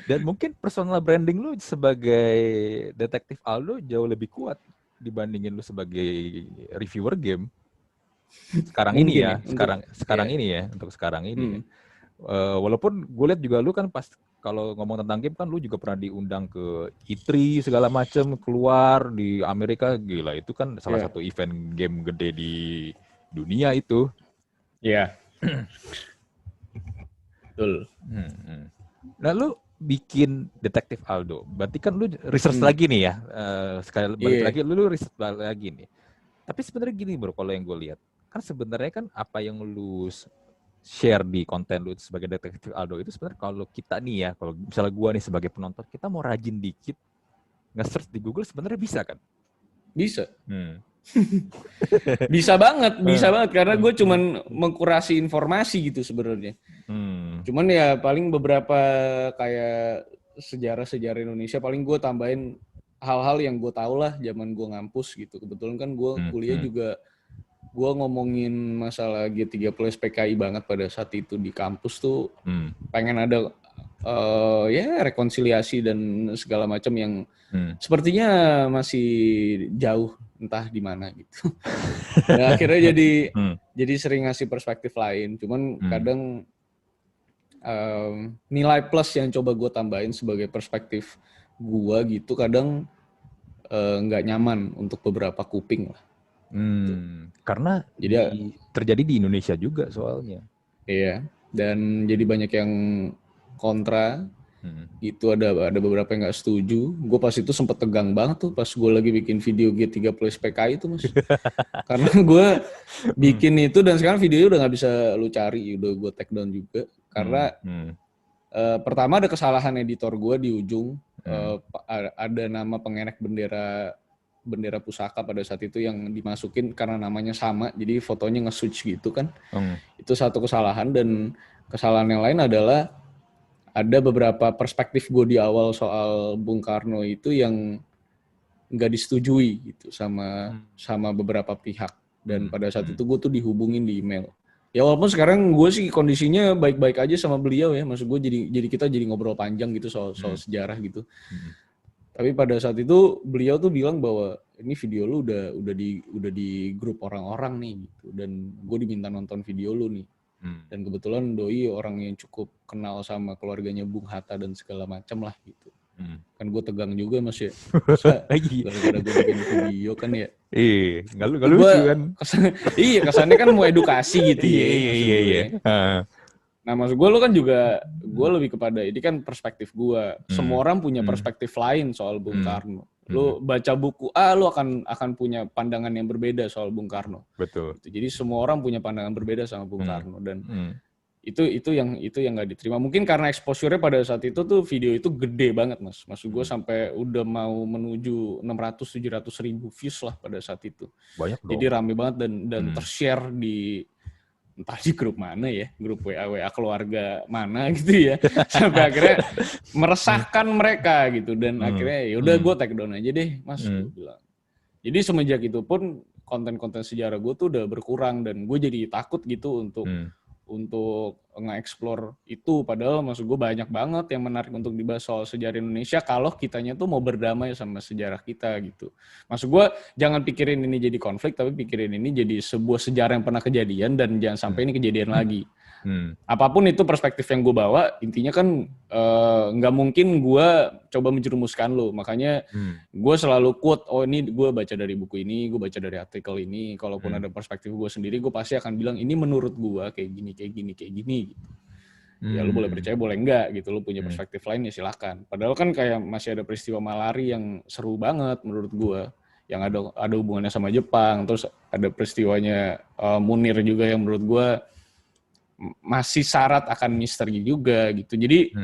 Dan mungkin personal branding lu sebagai Detektif Aldo jauh lebih kuat dibandingin lu sebagai reviewer game. Sekarang ini ya, untuk sekarang ini. Walaupun gue lihat juga lu kan pas kalau ngomong tentang game kan lu juga pernah diundang ke E3 segala macam, keluar di Amerika, gila itu kan salah satu event game gede di dunia itu. Iya. Betul. Nah, lu bikin Detektif Aldo. Berarti kan lu research lagi nih ya. Sekali balik lagi lu research lagi nih. Tapi sebenarnya gini bro, kalau yang gue lihat kan sebenarnya kan apa yang lu share di konten lu sebagai Detektif Aldo itu sebenarnya kalau kita nih ya, kalau misalnya gue nih sebagai penonton, kita mau rajin dikit nge-search di Google sebenarnya bisa kan? Bisa. Bisa banget karena gue cuman mengkurasi informasi gitu sebenarnya. Cuman ya paling beberapa kayak sejarah Indonesia paling gue tambahin hal-hal yang gue tahu lah zaman gue ngampus gitu. Kebetulan kan gue kuliah juga gue ngomongin masalah G30 SPKI banget pada saat itu di kampus tuh pengen ada ya rekonsiliasi dan segala macam yang sepertinya masih jauh entah di mana gitu. Nah, akhirnya jadi sering ngasih perspektif lain. Cuman kadang nilai plus yang coba gue tambahin sebagai perspektif gue gitu kadang nggak nyaman untuk beberapa kuping lah. Karena terjadi di Indonesia juga soalnya. Iya. Dan jadi banyak yang kontra. Itu ada beberapa yang nggak setuju. Gue pas itu sempet tegang banget tuh pas gue lagi bikin video G30 SPKI itu mas. Karena gue bikin itu dan sekarang videonya udah nggak bisa lu cari, udah gue take down juga. Karena pertama ada kesalahan editor gue di ujung. Ada nama pengenek bendera pusaka pada saat itu yang dimasukin karena namanya sama, jadi fotonya nge-switch gitu kan. Itu satu kesalahan. Dan kesalahan yang lain adalah ada beberapa perspektif gue di awal soal Bung Karno itu yang nggak disetujui gitu sama beberapa pihak. Dan pada saat itu gue tuh dihubungin di email. Ya walaupun sekarang gue sih kondisinya baik-baik aja sama beliau ya, maksud gue jadi kita jadi ngobrol panjang gitu soal sejarah gitu. Tapi pada saat itu beliau tuh bilang bahwa ini video lu udah di grup orang-orang nih gitu, dan gue diminta nonton video lu nih. Dan kebetulan doi orang yang cukup kenal sama keluarganya Bung Hatta dan segala macam lah gitu. Kan gue tegang juga mas ya. Gara-gara gue bikin video kan ya. Nggak lucu kan? Kesannya kan mau edukasi gitu ya. Iya. Nah maksud gue lo kan juga, gue lebih kepada ini kan perspektif gue. Semua orang punya perspektif lain soal Bung Karno. Lo baca buku A, lo akan punya pandangan yang berbeda soal Bung Karno. Betul. Jadi semua orang punya pandangan berbeda sama Bung Karno, dan itu yang nggak diterima. Mungkin karena exposure-nya pada saat itu tuh video itu gede banget mas. Maksud gue sampai udah mau menuju 600-700 ribu views lah pada saat itu. Banyak dong. Jadi rame banget dan tershare di entah di grup mana ya, grup WA keluarga mana gitu ya, sampai akhirnya meresahkan mereka gitu. Dan akhirnya ya udah gue take down aja deh mas, gue bilang. Jadi semenjak itu pun konten-konten sejarah gue tuh udah berkurang, dan gue jadi takut gitu untuk nge-explore itu. Padahal maksud gue banyak banget yang menarik untuk dibahas soal sejarah Indonesia kalau kitanya tuh mau berdamai sama sejarah kita gitu. Maksud gue jangan pikirin ini jadi konflik, tapi pikirin ini jadi sebuah sejarah yang pernah kejadian dan jangan sampai ini kejadian lagi. Apapun itu perspektif yang gue bawa, intinya kan nggak mungkin gue coba menjerumuskan lo. Makanya gue selalu quote, oh ini gue baca dari buku ini, gue baca dari artikel ini. Kalaupun ada perspektif gue sendiri, gue pasti akan bilang ini menurut gue kayak gini gitu. Ya lo boleh percaya boleh enggak gitu, lo punya perspektif lain ya silakan. Padahal kan kayak masih ada peristiwa Malari yang seru banget menurut gue, yang ada hubungannya sama Jepang. Terus ada peristiwanya Munir juga yang menurut gue masih syarat akan misteri juga gitu. Jadi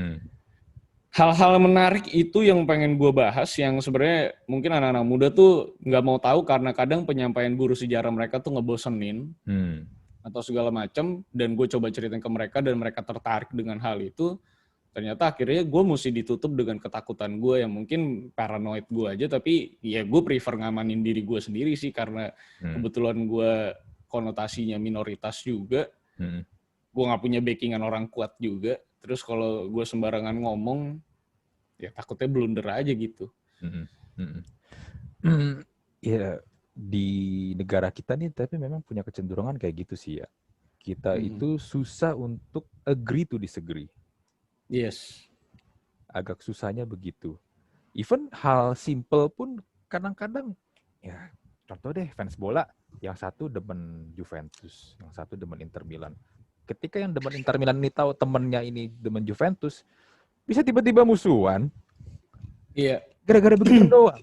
hal-hal menarik itu yang pengen gue bahas, yang sebenarnya mungkin anak-anak muda tuh nggak mau tahu karena kadang penyampaian guru sejarah mereka tuh ngebosenin atau segala macam, dan gue coba ceritain ke mereka dan mereka tertarik dengan hal itu. Ternyata akhirnya gue mesti ditutup dengan ketakutan gue yang mungkin paranoid gue aja, tapi ya gue prefer ngamanin diri gue sendiri sih, karena kebetulan gue konotasinya minoritas juga. Gue nggak punya backingan orang kuat juga. Terus kalau gue sembarangan ngomong, ya takutnya blunder aja gitu. Ya di negara kita nih, tapi memang punya kecenderungan kayak gitu sih ya. Kita itu susah untuk agree to disagree. Yes. Agak susahnya begitu. Even hal simple pun kadang-kadang, ya contoh deh fans bola, yang satu demen Juventus, yang satu demen Inter Milan. Ketika yang demen Inter Milan ini tahu temennya ini demen Juventus, Bisa tiba-tiba musuhan. Iya. Gara-gara begitu doang.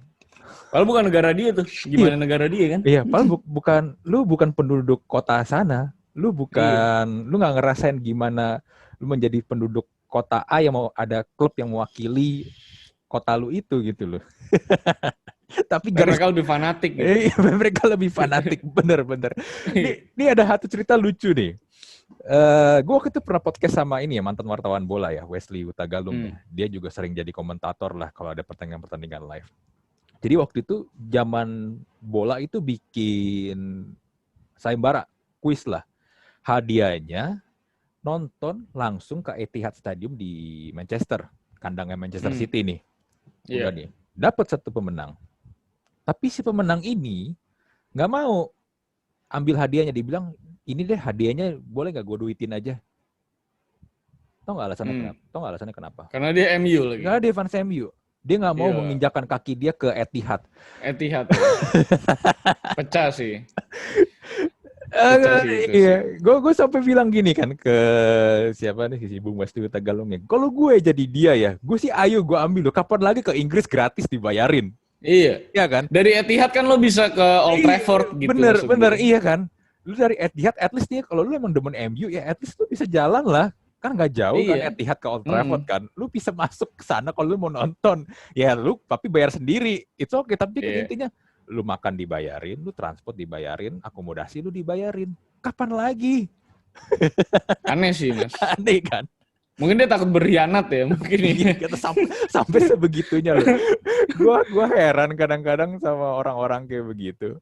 Padahal bukan negara dia tuh. Gimana negara dia kan? Iya, padahal lu bukan penduduk kota sana. Lu nggak ngerasain gimana lu menjadi penduduk kota A yang mau ada klub yang mewakili kota lu itu gitu loh. Tapi mereka lebih fanatik gitu. Mereka lebih fanatik, bener. Ini ada satu cerita lucu nih. Gue waktu itu pernah podcast sama ini ya, mantan wartawan bola ya, Wesley Utagalung. Dia juga sering jadi komentator lah kalau ada pertandingan live. Jadi waktu itu zaman bola itu bikin sayembara, kuis lah. Hadiahnya nonton langsung ke Etihad Stadium di Manchester, kandangnya Manchester City nih. Udah nih, dapat satu pemenang. Tapi si pemenang ini nggak mau ambil hadiahnya, dibilang ini deh hadiahnya, boleh nggak gue duitin aja? Tahu nggak alasannya kenapa? Karena dia MU lagi. Karena dia fans MU. Dia nggak mau menginjakan kaki dia ke Etihad. Etihad. Pecah sih. Iya, gue sampai bilang gini kan ke siapa nih, si Bung Wesley Utagalungnya. Kalau gue jadi dia ya, gue sih ayo gue ambil lo. Kapan lagi ke Inggris gratis dibayarin? Iya. Iya kan? Dari Etihad kan lo bisa ke Old Trafford gitu. Bener, iya kan? Lu dari Etihad, at least nih kalau lu emang demen MU ya, at least lu bisa jalan lah. Kan nggak jauh kan Etihad ke Old Trafford kan. Lu bisa masuk ke sana kalau lu mau nonton. Ya lu tapi bayar sendiri. Itu oke, tapi intinya lu makan dibayarin, lu transport dibayarin, akomodasi lu dibayarin. Kapan lagi? Aneh sih, Mas. Aneh kan? Mungkin dia takut berkhianat ya, mungkin ya. sampai sebegitunya loh. Gua heran kadang-kadang sama orang-orang kayak begitu.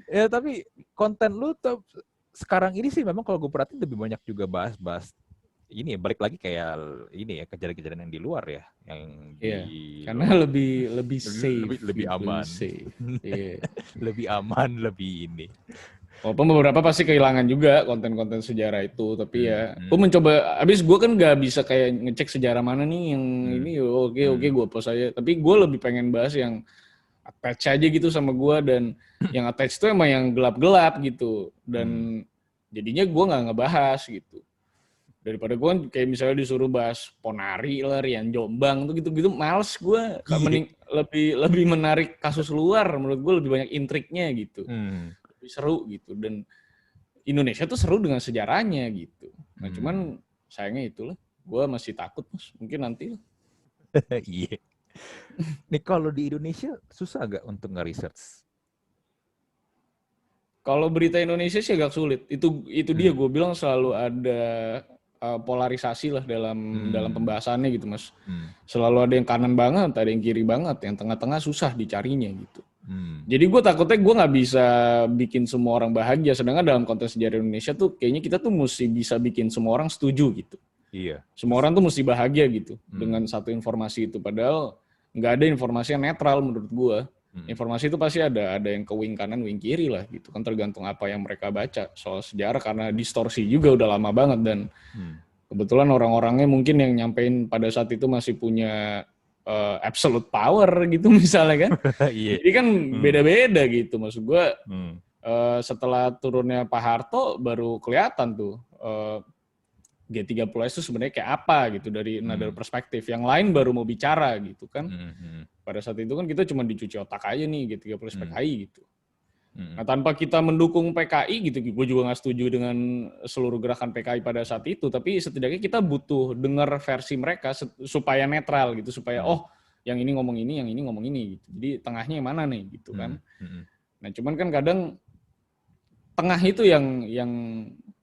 Ya tapi konten lu tuh sekarang ini sih memang kalau gue perhatiin lebih banyak juga bahas ini ya, balik lagi kayak ini ya, kejadian-kejadian yang di luar ya, yang karena lebih safe, lebih aman. Lebih aman, lebih ini. Walaupun beberapa pasti kehilangan juga konten-konten sejarah itu, tapi gue mencoba. Abis gue kan nggak bisa kayak ngecek sejarah mana nih yang ini. Oke, gue post aja. Tapi gue lebih pengen bahas yang attach aja gitu sama gue, dan yang attach itu emang yang gelap-gelap gitu, dan jadinya gue nggak ngebahas gitu. Daripada gue kayak misalnya disuruh bahas Ponari lah, Rian Jombang tuh gitu-gitu, males gue. Lebih menarik kasus luar, menurut gue lebih banyak intriknya gitu, lebih seru gitu. Dan Indonesia tuh seru dengan sejarahnya gitu. Nah cuman sayangnya itulah, gue masih takut Mas, mungkin nanti lah. Iya. Nih kalau di Indonesia susah gak untuk nge-research? Kalau berita Indonesia sih agak sulit. Itu dia gue bilang selalu ada polarisasi lah dalam pembahasannya gitu Mas. Selalu ada yang kanan banget, ada yang kiri banget, yang tengah-tengah susah dicarinya gitu. Jadi gue takutnya gue nggak bisa bikin semua orang bahagia. Sedangkan dalam konteks sejarah Indonesia tuh kayaknya kita tuh mesti bisa bikin semua orang setuju gitu. Iya. Semua orang tuh mesti bahagia gitu dengan satu informasi itu. Padahal nggak ada informasi yang netral menurut gue. Informasi itu pasti ada yang ke wing kanan, wing kiri lah gitu kan, tergantung apa yang mereka baca soal sejarah, karena distorsi juga udah lama banget, dan kebetulan orang-orangnya mungkin yang nyampein pada saat itu masih punya absolute power gitu misalnya kan. Jadi kan beda-beda gitu, maksud gue setelah turunnya Pak Harto baru kelihatan tuh G30S itu sebenarnya kayak apa gitu dari another perspektif. Yang lain baru mau bicara gitu kan. Pada saat itu kan kita cuma dicuci otak aja nih G30S PKI gitu. Nah tanpa kita mendukung PKI gitu, gue juga nggak setuju dengan seluruh gerakan PKI pada saat itu. Tapi setidaknya kita butuh dengar versi mereka supaya netral gitu, supaya yang ini ngomong ini, yang ini ngomong ini gitu. Jadi tengahnya yang mana nih gitu kan. Nah cuman kan kadang tengah itu yang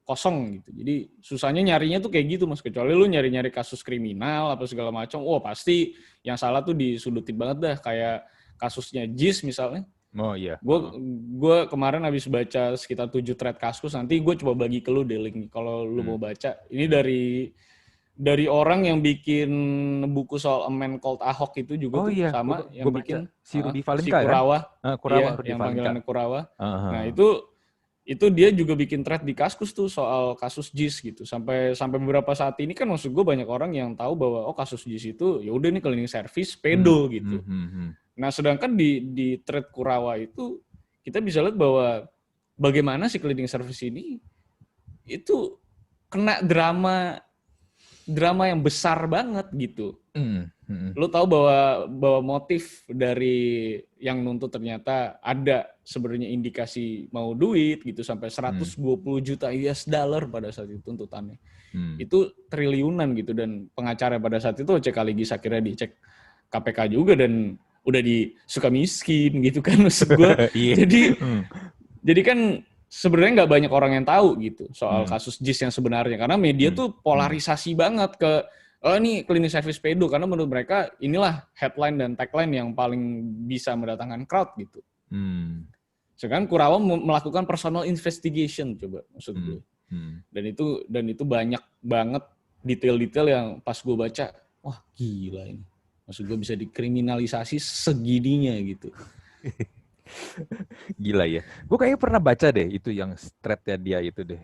kosong gitu. Jadi susahnya nyarinya tuh kayak gitu Mas. Kecuali lu nyari-nyari kasus kriminal apa segala macam. Pasti yang salah tuh disudutin banget dah. Kayak kasusnya JIS misalnya. Oh iya. Gue kemarin habis baca sekitar 7 thread kasus. Nanti gue coba bagi ke lu deh link kalau lu mau baca. Ini dari orang yang bikin buku soal A Man Called Ahok itu juga sama yang bikin si Rudy Valenka, si Kurawa. Kurawa, Iya, yang panggilannya Kurawa. Nah, itu dia juga bikin thread di Kaskus tuh soal kasus JIS gitu. Sampai beberapa saat ini kan maksud gue banyak orang yang tahu bahwa kasus JIS itu ya udah nih cleaning service pedo gitu. Nah, sedangkan di thread Kurawa itu kita bisa lihat bahwa bagaimana si cleaning service ini itu kena drama drama yang besar banget gitu. Mm-hmm. Lu tahu bahwa motif dari yang nuntut ternyata ada sebenarnya indikasi mau duit gitu sampai 120 juta US dollar pada saat itu tuntutannya. Itu triliunan gitu, dan pengacara pada saat itu cek Aligis akhirnya dicek KPK juga dan udah suka miskin gitu kan, maksud gue. Jadi kan sebenarnya nggak banyak orang yang tahu gitu soal kasus JIS yang sebenarnya, karena media tuh polarisasi banget ke ini cleaning service pedo, karena menurut mereka inilah headline dan tagline yang paling bisa mendatangkan crowd gitu. Sekarang Kurawa melakukan personal investigation coba, maksud gue. Dan itu banyak banget detail-detail yang pas gue baca, wah gila ini. Maksud gue bisa dikriminalisasi segininya gitu. Gila ya. Gue kayaknya pernah baca deh itu yang thread-nya dia itu deh.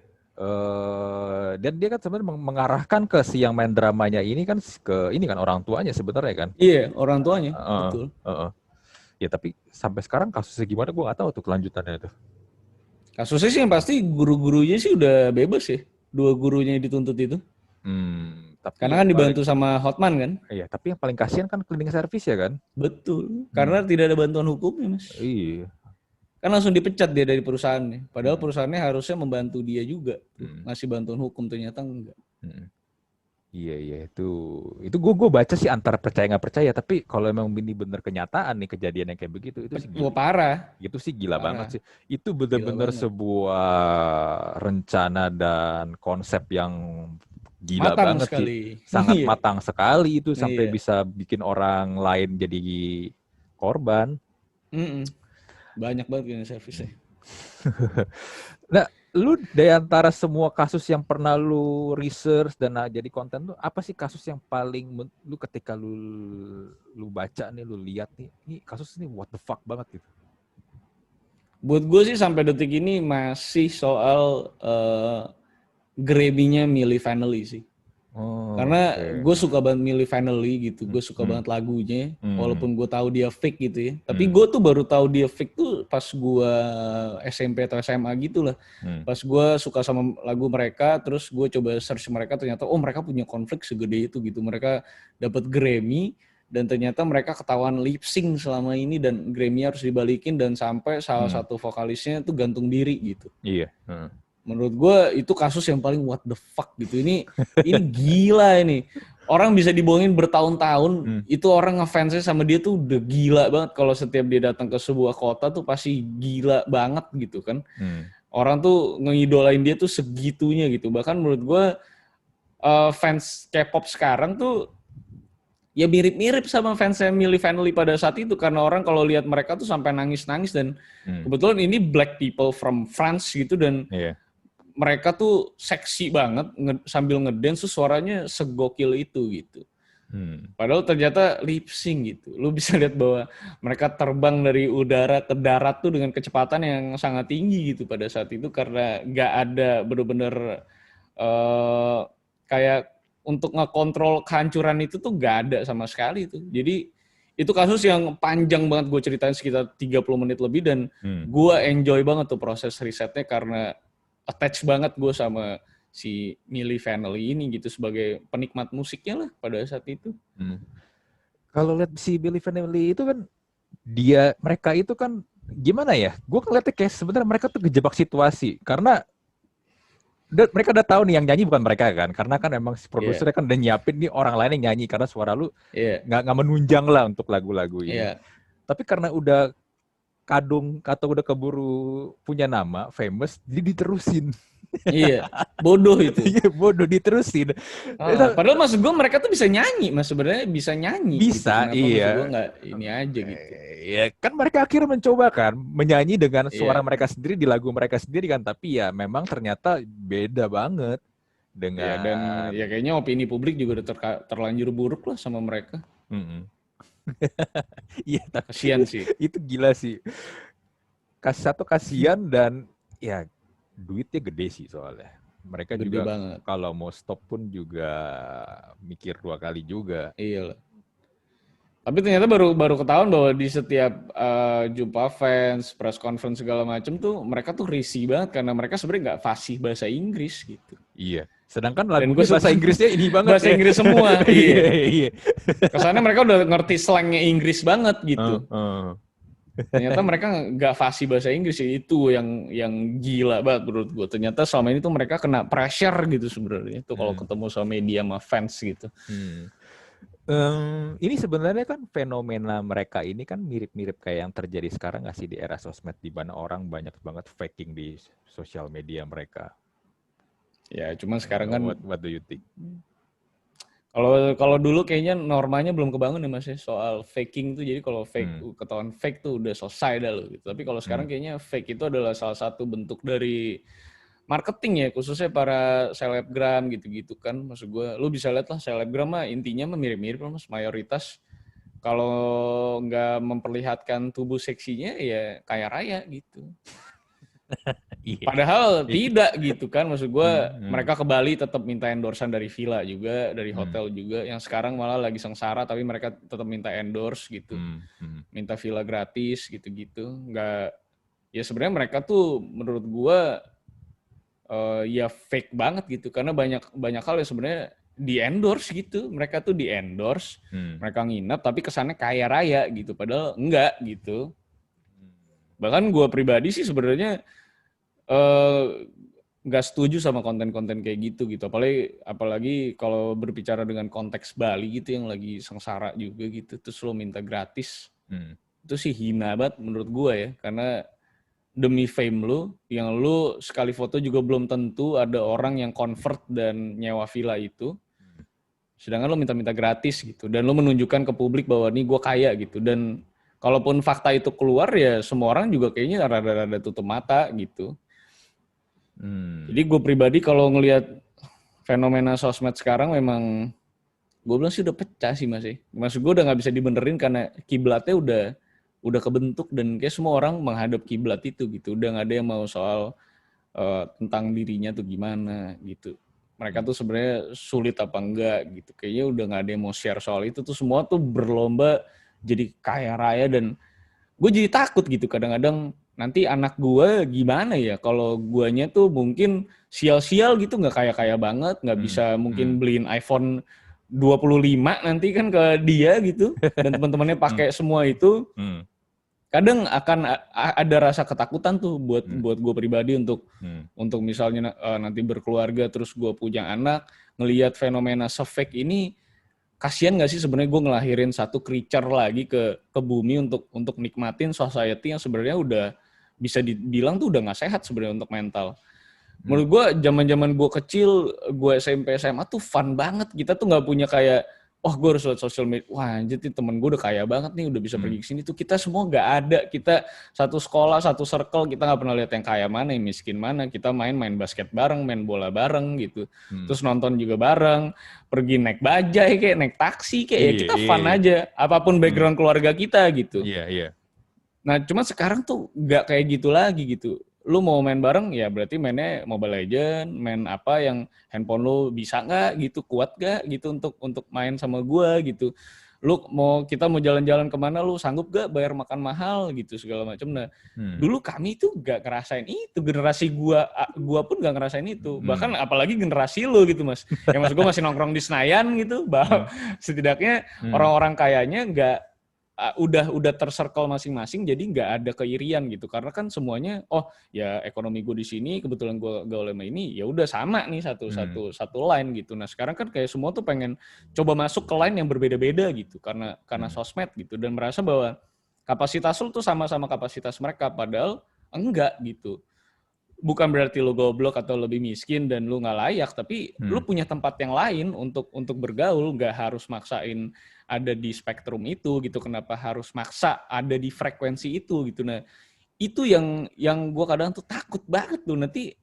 Dan dia kan sebenarnya mengarahkan ke si yang main dramanya ini kan ke ini kan orang tuanya sebenarnya kan. Iya, orang tuanya, betul. Ya tapi sampai sekarang kasusnya gimana gue nggak tahu tuh kelanjutannya itu. Kasusnya sih yang pasti guru-gurunya sih udah bebas ya. 2 gurunya yang dituntut itu. Tapi karena kan dibantu sama Hotman kan. Iya, tapi yang paling kasihan kan cleaning service ya kan. Betul, karena tidak ada bantuan hukumnya mas. Iya. Kan langsung dipecat dia dari perusahaannya. Padahal perusahaannya harusnya membantu dia juga. Ngasih bantuan hukum, ternyata enggak. Iya itu gue baca sih antara percaya nggak percaya, tapi kalau emang ini bener kenyataan nih kejadian yang kayak begitu itu sih gila. Parah. Itu sih gila banget sih. Itu bener-bener sebuah rencana dan konsep yang gila matang banget sekali. Sih. Sangat matang sekali itu sampai bisa bikin orang lain jadi korban. Banyak banget ini servisnya. Nah, lu dari antara semua kasus yang pernah lu research dan jadi konten tuh, apa sih kasus yang paling lu ketika lu baca nih, lu lihat nih, ini kasus ini what the fuck banget gitu? Buat gue sih sampai detik ini masih soal Grammy-nya Milli Vanilli sih. Karena gue suka banget Milli Vanilli gitu, gue suka banget lagunya, walaupun gue tahu dia fake gitu ya. Tapi gue tuh baru tahu dia fake tuh pas gue SMP atau SMA gitu lah. Pas gue suka sama lagu mereka, terus gue coba search mereka, ternyata mereka punya konflik segede itu gitu. Mereka dapat Grammy dan ternyata mereka ketahuan lip sync selama ini dan Grammy harus dibalikin, dan sampai salah satu vokalisnya tuh gantung diri gitu. Iya. Menurut gue itu kasus yang paling what the fuck gitu. Ini gila ini. Orang bisa dibohongin bertahun-tahun, itu orang ngefansnya sama dia tuh udah gila banget. Kalau setiap dia datang ke sebuah kota tuh pasti gila banget gitu kan. Orang tuh ngidolain dia tuh segitunya gitu. Bahkan menurut gue fans K-pop sekarang tuh ya mirip-mirip sama fansnya Milli Vanilli pada saat itu. Karena orang kalau lihat mereka tuh sampai nangis-nangis, dan kebetulan ini black people from France gitu, dan mereka tuh seksi banget sambil ngedance tuh suaranya segokil itu gitu. Padahal ternyata lip sync gitu. Lu bisa lihat bahwa mereka terbang dari udara ke darat tuh dengan kecepatan yang sangat tinggi gitu pada saat itu, karena nggak ada bener-bener kayak untuk ngekontrol kehancuran itu tuh nggak ada sama sekali tuh. Jadi itu kasus yang panjang banget gue ceritain sekitar 30 menit lebih, dan gue enjoy banget tuh proses risetnya karena attach banget gue sama si Milli Vanilli ini gitu sebagai penikmat musiknya lah pada saat itu. Kalau lihat si Milli Vanilli itu kan mereka itu kan gimana ya? Gue ngeliatnya kayak sebenarnya mereka tuh kejebak situasi karena mereka udah tahu nih yang nyanyi bukan mereka kan, karena kan emang si produsernya kan udah nyiapin nih orang lain yang nyanyi karena suara lu nggak menunjang lah untuk lagu-lagu ini. Tapi karena udah kadung atau udah keburu punya nama famous, jadi diterusin. Iya, bodoh itu. Iya, bodoh diterusin. Padahal maksud gue mereka tuh bisa nyanyi, mas, sebenarnya bisa nyanyi. Bisa, gitu. Iya. Maksud gue nggak ini aja gitu. Ya kan mereka akhirnya mencoba kan menyanyi dengan suara mereka sendiri di lagu mereka sendiri kan, tapi ya memang ternyata beda banget dengan. Dan ya kayaknya opini publik juga udah terlanjur buruk lah sama mereka. Iya, kasian sih. Itu gila sih. Satu kasihan dan ya duitnya gede sih soalnya. Mereka gede juga banget. Kalau mau stop pun juga mikir 2 kali juga. Iya lah. Tapi ternyata baru ketahuan bahwa di setiap jumpa fans, press conference segala macam tuh mereka tuh risih banget karena mereka sebenarnya nggak fasih bahasa Inggris gitu. Iya. Sedangkan Dan lagunya bahasa Inggrisnya ini banget bahasa Inggris semua. Iya, Iya. iya. Kesannya mereka udah ngerti slangnya Inggris banget gitu. Ternyata mereka nggak fasih bahasa Inggris, itu yang gila banget menurut gue. Ternyata selama ini tuh mereka kena pressure gitu sebenarnya tuh kalau ketemu sama media sama fans gitu. Ini sebenarnya kan fenomena mereka ini kan mirip-mirip kayak yang terjadi sekarang nggak sih di era sosmed, di mana orang banyak banget faking di sosial media mereka. Ya, cuma sekarang kan. What do you think? Kalau dulu kayaknya normanya belum kebangun ya Mas ya, soal faking tuh. Jadi kalau ketahuan fake tuh udah selesai dah loh gitu. Tapi kalau sekarang kayaknya fake itu adalah salah satu bentuk dari marketing ya, khususnya para selebgram gitu-gitu kan. Maksud gue, lu bisa lihat lah selebgram mah intinya mirip-mirip lah Mas, mayoritas. Kalau nggak memperlihatkan tubuh seksinya ya kaya raya gitu. Padahal tidak gitu kan, maksud gue mereka ke Bali tetap minta endorsean dari villa juga, dari hotel juga, yang sekarang malah lagi sengsara tapi mereka tetap minta endorse gitu, minta villa gratis gitu-gitu. Nggak, ya sebenarnya mereka tuh menurut gue ya fake banget gitu, karena banyak hal yang sebenarnya di endorse gitu, mereka tuh di endorse, mereka nginep tapi kesannya kaya raya gitu, padahal enggak gitu. Bahkan gue pribadi sih sebenarnya nggak setuju sama konten-konten kayak gitu. Apalagi kalau berbicara dengan konteks Bali gitu yang lagi sengsara juga gitu, terus lo minta gratis, itu sih hina banget menurut gue ya, karena demi fame lo, yang lo sekali foto juga belum tentu ada orang yang convert dan nyewa villa itu, sedangkan lo minta-minta gratis gitu, dan lo menunjukkan ke publik bahwa nih gue kaya gitu. Dan kalaupun fakta itu keluar ya semua orang juga kayaknya rada-rada tutup mata gitu. Jadi gue pribadi kalau ngelihat fenomena sosmed sekarang memang gue bilang sih udah pecah sih Mas. Maksud gue udah nggak bisa dibenerin karena kiblatnya udah kebentuk dan kayak semua orang menghadap kiblat itu gitu. Udah nggak ada yang mau soal tentang dirinya tuh gimana gitu. Mereka tuh sebenarnya sulit apa enggak gitu. Kayaknya udah nggak ada yang mau share soal itu tuh, semua tuh berlomba jadi kaya raya. Dan gue jadi takut gitu kadang-kadang nanti anak gue gimana ya kalau guanya tuh mungkin sial-sial gitu, nggak kaya-kaya banget, nggak bisa mungkin beliin iPhone 25 nanti kan ke dia gitu, dan teman-temannya pakai semua itu. Kadang akan ada rasa ketakutan tuh buat gue pribadi untuk misalnya nanti berkeluarga terus gue punya anak, ngelihat fenomena se-fake ini. Kasian nggak sih sebenarnya gue ngelahirin satu creature lagi ke bumi untuk nikmatin society yang sebenarnya udah bisa dibilang tuh udah nggak sehat sebenarnya untuk mental. Menurut gue zaman gue kecil, gue SMP SMA tuh fun banget. Kita tuh nggak punya kayak, oh gue harus lihat sosial media, wah anjir nih temen gue udah kaya banget nih, udah bisa pergi ke sini tuh. Kita semua nggak ada. Kita satu sekolah, satu circle, kita nggak pernah lihat yang kaya mana, yang miskin mana. Kita main basket bareng, main bola bareng gitu. Terus nonton juga bareng, pergi naik bajai kayak naik taksi kayak, ya kita fun aja. Apapun background keluarga kita gitu. Nah cuma sekarang tuh nggak kayak gitu lagi gitu. Lu mau main bareng ya berarti mainnya Mobile Legends, main apa yang handphone lu bisa nggak gitu, kuat nggak gitu untuk main sama gua gitu. Kita mau jalan-jalan kemana, lu sanggup gak bayar makan mahal gitu segala macam. Nah dulu kami tuh nggak ngerasain itu, generasi gua pun nggak ngerasain itu. Bahkan apalagi generasi lu gitu Mas. Ya Mas, gua masih nongkrong di Senayan gitu, bahwa setidaknya orang-orang kayanya nggak udah tercircle masing-masing, jadi nggak ada keirian gitu, karena kan semuanya oh ya ekonomi gue di sini, kebetulan gue gaul sama ini, ya udah sama nih satu line gitu. Nah sekarang kan kayak semua tuh pengen coba masuk ke line yang berbeda-beda gitu karena sosmed gitu, dan merasa bahwa kapasitas lu tuh sama-sama kapasitas mereka, padahal enggak gitu. Bukan berarti lu goblok atau lebih miskin dan lu nggak layak, tapi lu punya tempat yang lain untuk bergaul, nggak harus maksain ada di spektrum itu gitu. Kenapa harus maksa ada di frekuensi itu gitu. Nah itu yang gue kadang tuh takut banget tuh, nanti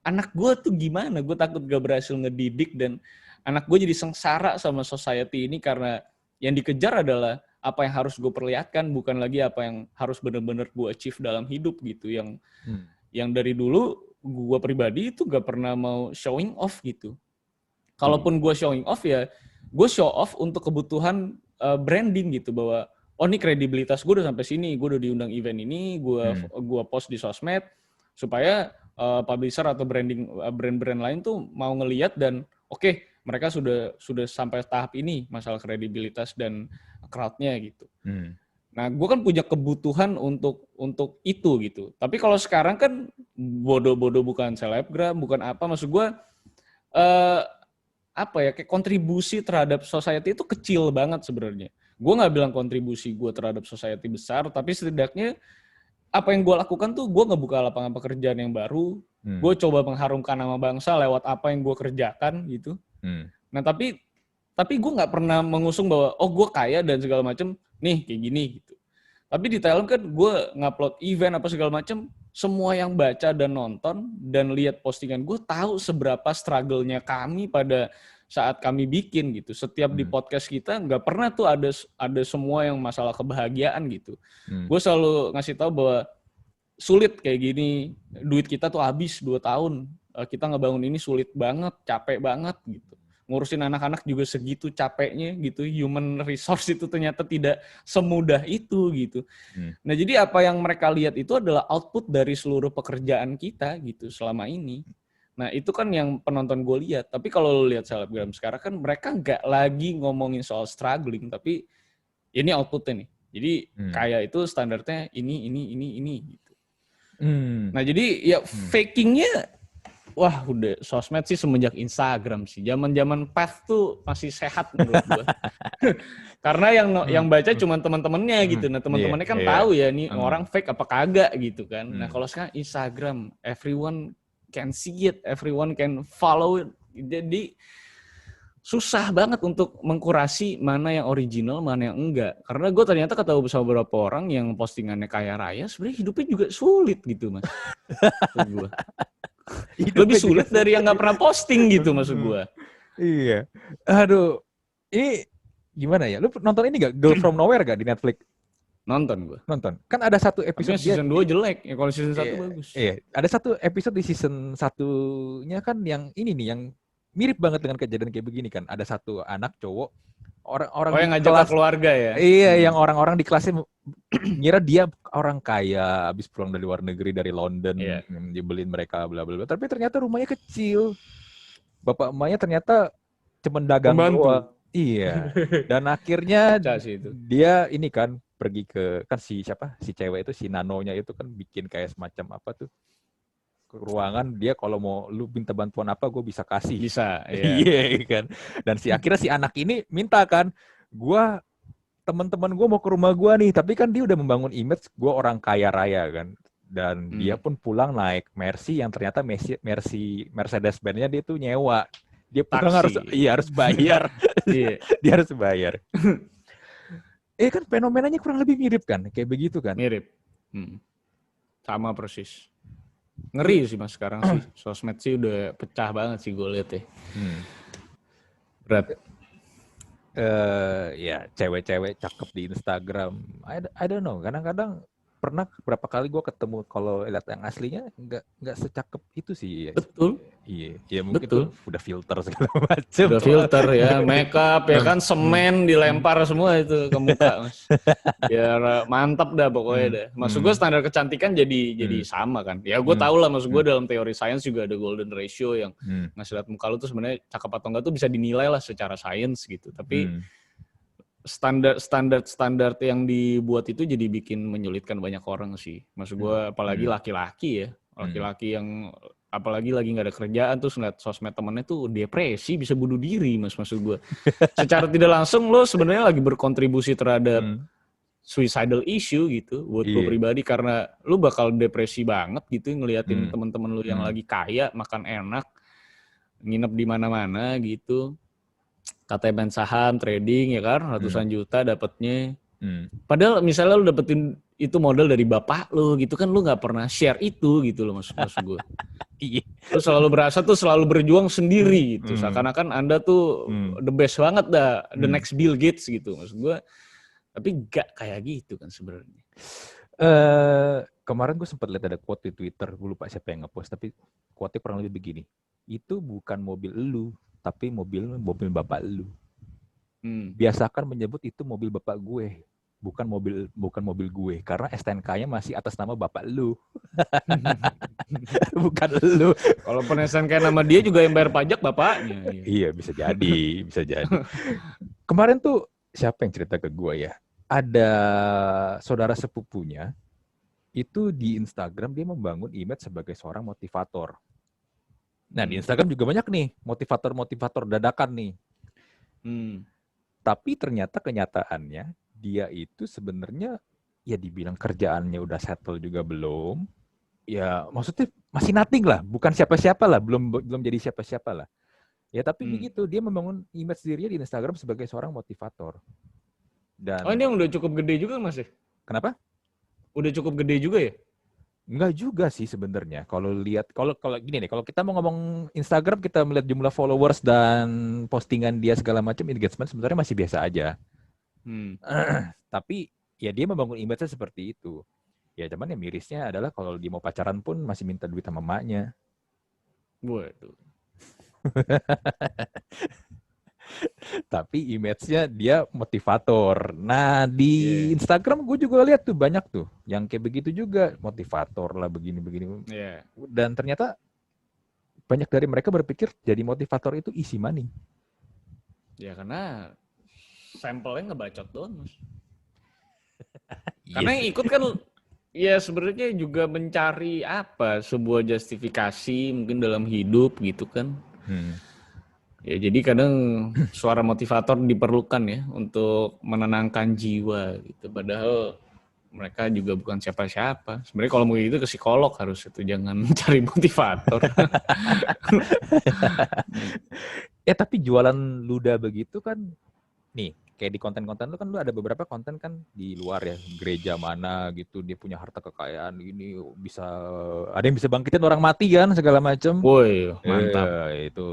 anak gue tuh gimana. Gue takut gak berhasil ngedidik dan anak gue jadi sengsara sama society ini, karena yang dikejar adalah apa yang harus gue perlihatkan, bukan lagi apa yang harus benar-benar gue achieve dalam hidup gitu. Yang dari dulu gue pribadi itu gak pernah mau showing off gitu. Kalaupun gue showing off ya gue show off untuk kebutuhan branding gitu bahwa oh ini kredibilitas gue udah sampai sini, gue udah diundang event ini, gue post di sosmed supaya publisher atau brand-brand lain tuh mau ngelihat dan oke, mereka sudah sampai tahap ini masalah kredibilitas dan crowd-nya gitu. Nah, gue kan punya kebutuhan untuk itu gitu. Tapi kalau sekarang kan bodoh-bodoh bukan selebgram, bukan apa, maksud gue apa ya, kayak kontribusi terhadap society itu kecil banget sebenarnya. Gue nggak bilang kontribusi gue terhadap society besar, tapi setidaknya apa yang gue lakukan tuh gue ngebuka lapangan pekerjaan yang baru, gue coba mengharumkan nama bangsa lewat apa yang gue kerjakan gitu. Nah tapi gue nggak pernah mengusung bahwa oh gue kaya dan segala macam nih kayak gini gitu. Tapi di Thailand kan gue ngupload event apa segala macam, semua yang baca dan nonton dan lihat postingan gue tahu seberapa struggle-nya kami pada saat kami bikin gitu. Setiap di podcast kita nggak pernah tuh ada semua yang masalah kebahagiaan gitu. Gue selalu ngasih tahu bahwa sulit kayak gini, duit kita tuh habis 2 tahun. Kita ngebangun ini sulit banget, capek banget gitu. Ngurusin anak-anak juga segitu capeknya gitu. Human resource itu ternyata tidak semudah itu gitu. Nah, jadi apa yang mereka lihat itu adalah output dari seluruh pekerjaan kita gitu selama ini. Nah, itu kan yang penonton gue lihat. Tapi kalau lo lihat selebgram sekarang kan mereka nggak lagi ngomongin soal struggling, tapi ini outputnya nih. Jadi kayak itu standarnya ini gitu. Nah, jadi ya fakingnya wah udah sosmed sih semenjak Instagram sih. Zaman-zaman Path tuh masih sehat menurut gue. Karena yang baca cuma teman-temannya gitu. Nah, teman-temannya kan tahu ya nih orang fake apa kagak gitu kan. Nah, kalau sekarang Instagram, everyone can see it, everyone can follow it. Jadi susah banget untuk mengkurasi mana yang original, mana yang enggak. Karena gue ternyata ketemu sama beberapa orang yang postingannya kaya raya, sebenarnya hidupnya juga sulit gitu, Mas. Gue. Lebih sulit dari yang nggak pernah posting gitu maksud gue. Iya. Aduh, ini gimana ya? Lu nonton ini gak? Girl from Nowhere gak di Netflix? Nonton gue. Nonton. Kan ada satu episode season 2 jelek. Ya kalau season 1 bagus. Iya. Ada satu episode di season 1-nya kan yang ini nih, yang mirip banget dengan kejadian kayak begini kan. Ada satu anak cowok, orang-orang yang ngajak ke keluarga ya? Iya, yang orang-orang di kelasnya ngira dia orang kaya, habis pulang dari luar negeri, dari London, dibeliin mereka bla bla bla. Tapi ternyata rumahnya kecil. Bapak emaknya ternyata cuma dagang doang. Iya. Dan akhirnya dia ini kan pergi ke kan si cewek itu, si Nanonya itu kan bikin kayak semacam apa tuh, ke ruangan, dia kalau mau lu minta bantuan apa gue bisa kasih. Bisa, iya kan. Dan akhirnya si anak ini minta kan, teman-teman gue mau ke rumah gue nih, tapi kan dia udah membangun image gue orang kaya raya kan. Dan dia pun pulang naik Mercy yang ternyata Mercedes-Benz-nya dia tuh nyewa. Dia pulang harus bayar. Dia harus bayar. Kan fenomenanya kurang lebih mirip kan, kayak begitu kan? Mirip. Sama persis. Ngeri sih Mas sekarang sih. Sosmed sih udah pecah banget sih gue liat ya. Berat. Ya cewek-cewek cakep di Instagram. I don't know. Kadang-kadang pernah berapa kali gue ketemu, kalau lihat yang aslinya nggak secakep itu sih. Betul. Iya, ya mungkin tuh udah filter segala macam. Udah filter ya, makeup ya kan, semen dilempar semua itu ke muka Mas. Biar mantap dah pokoknya dah. Maksud gue standar kecantikan jadi sama kan. Ya gue tau lah, maksud gue dalam teori sains juga ada golden ratio yang ngasih lihat muka lu tuh sebenarnya cakep atau enggak tuh bisa dinilai lah secara sains gitu. Tapi standar yang dibuat itu jadi bikin menyulitkan banyak orang sih. Maksud gue apalagi laki-laki ya. Laki-laki yang apalagi lagi nggak ada kerjaan terus ngeliat sosmed temennya tuh depresi, bisa bunuh diri maksud gue. Secara tidak langsung lo sebenarnya lagi berkontribusi terhadap suicidal issue gitu buat gue pribadi, karena lo bakal depresi banget gitu ngeliatin teman-teman lo yang lagi kaya, makan enak, nginep di mana-mana gitu. Katanya main saham, trading ya kan, ratusan juta dapatnya. Padahal misalnya lu dapetin itu modal dari bapak lu gitu kan, lu nggak pernah share itu gitu loh maksud gue. Lu selalu berasa tuh selalu berjuang sendiri gitu. Seakan-akan Anda tuh the best banget dah, the next Bill Gates gitu maksud gue. Tapi nggak kayak gitu kan sebenarnya. Kemarin gue sempat lihat ada quote di Twitter, gue lupa siapa yang ngepost, tapi quote-nya kurang lebih begini. Itu bukan mobil lu, tapi mobil bapak lu. biasakan menyebut itu mobil bapak gue, bukan mobil gue, karena STNK-nya masih atas nama bapak lu. Bukan lu. Kalau STNK nama dia juga yang bayar pajak bapaknya. Iya, bisa jadi. Kemarin tuh siapa yang cerita ke gue ya? Ada saudara sepupunya, itu di Instagram dia membangun image sebagai seorang motivator. Nah, di Instagram juga banyak nih motivator dadakan nih. Tapi ternyata kenyataannya dia itu sebenarnya ya dibilang kerjaannya udah settle juga belum. Ya maksudnya masih nothing lah, bukan siapa-siapa lah, belum jadi siapa-siapa lah. Ya tapi begitu, dia membangun image dirinya di Instagram sebagai seorang motivator. Dan ini yang udah cukup gede juga Mas ya? Kenapa? Udah cukup gede juga ya? Enggak juga sih sebenarnya. Kalau gini nih, kalau kita mau ngomong Instagram, kita melihat jumlah followers dan postingan dia segala macam, engagement sebenarnya masih biasa aja. Tapi ya dia membangun image-nya seperti itu. Ya cuman yang mirisnya adalah kalau dia mau pacaran pun masih minta duit sama emaknya. Waduh. Tapi image-nya dia motivator. Nah, di Instagram gue juga lihat tuh banyak tuh yang kayak begitu juga, motivator lah begini-begini. Dan ternyata banyak dari mereka berpikir jadi motivator itu easy money. Ya karena sampelnya ngebacot doang, Mas. Karena yang ikut kan ya sebenarnya juga mencari sebuah justifikasi mungkin dalam hidup gitu kan. Ya jadi kadang suara motivator diperlukan ya untuk menenangkan jiwa gitu. Padahal mereka juga bukan siapa-siapa. Sebenarnya kalau mau gitu ke psikolog harus itu, jangan cari motivator. Tapi jualan luda begitu kan, nih kayak di konten-konten lu kan lu ada beberapa konten kan di luar ya, gereja mana gitu dia punya harta kekayaan ini bisa ada yang bisa bangkitin orang mati kan segala macam. Woi, mantap. Itu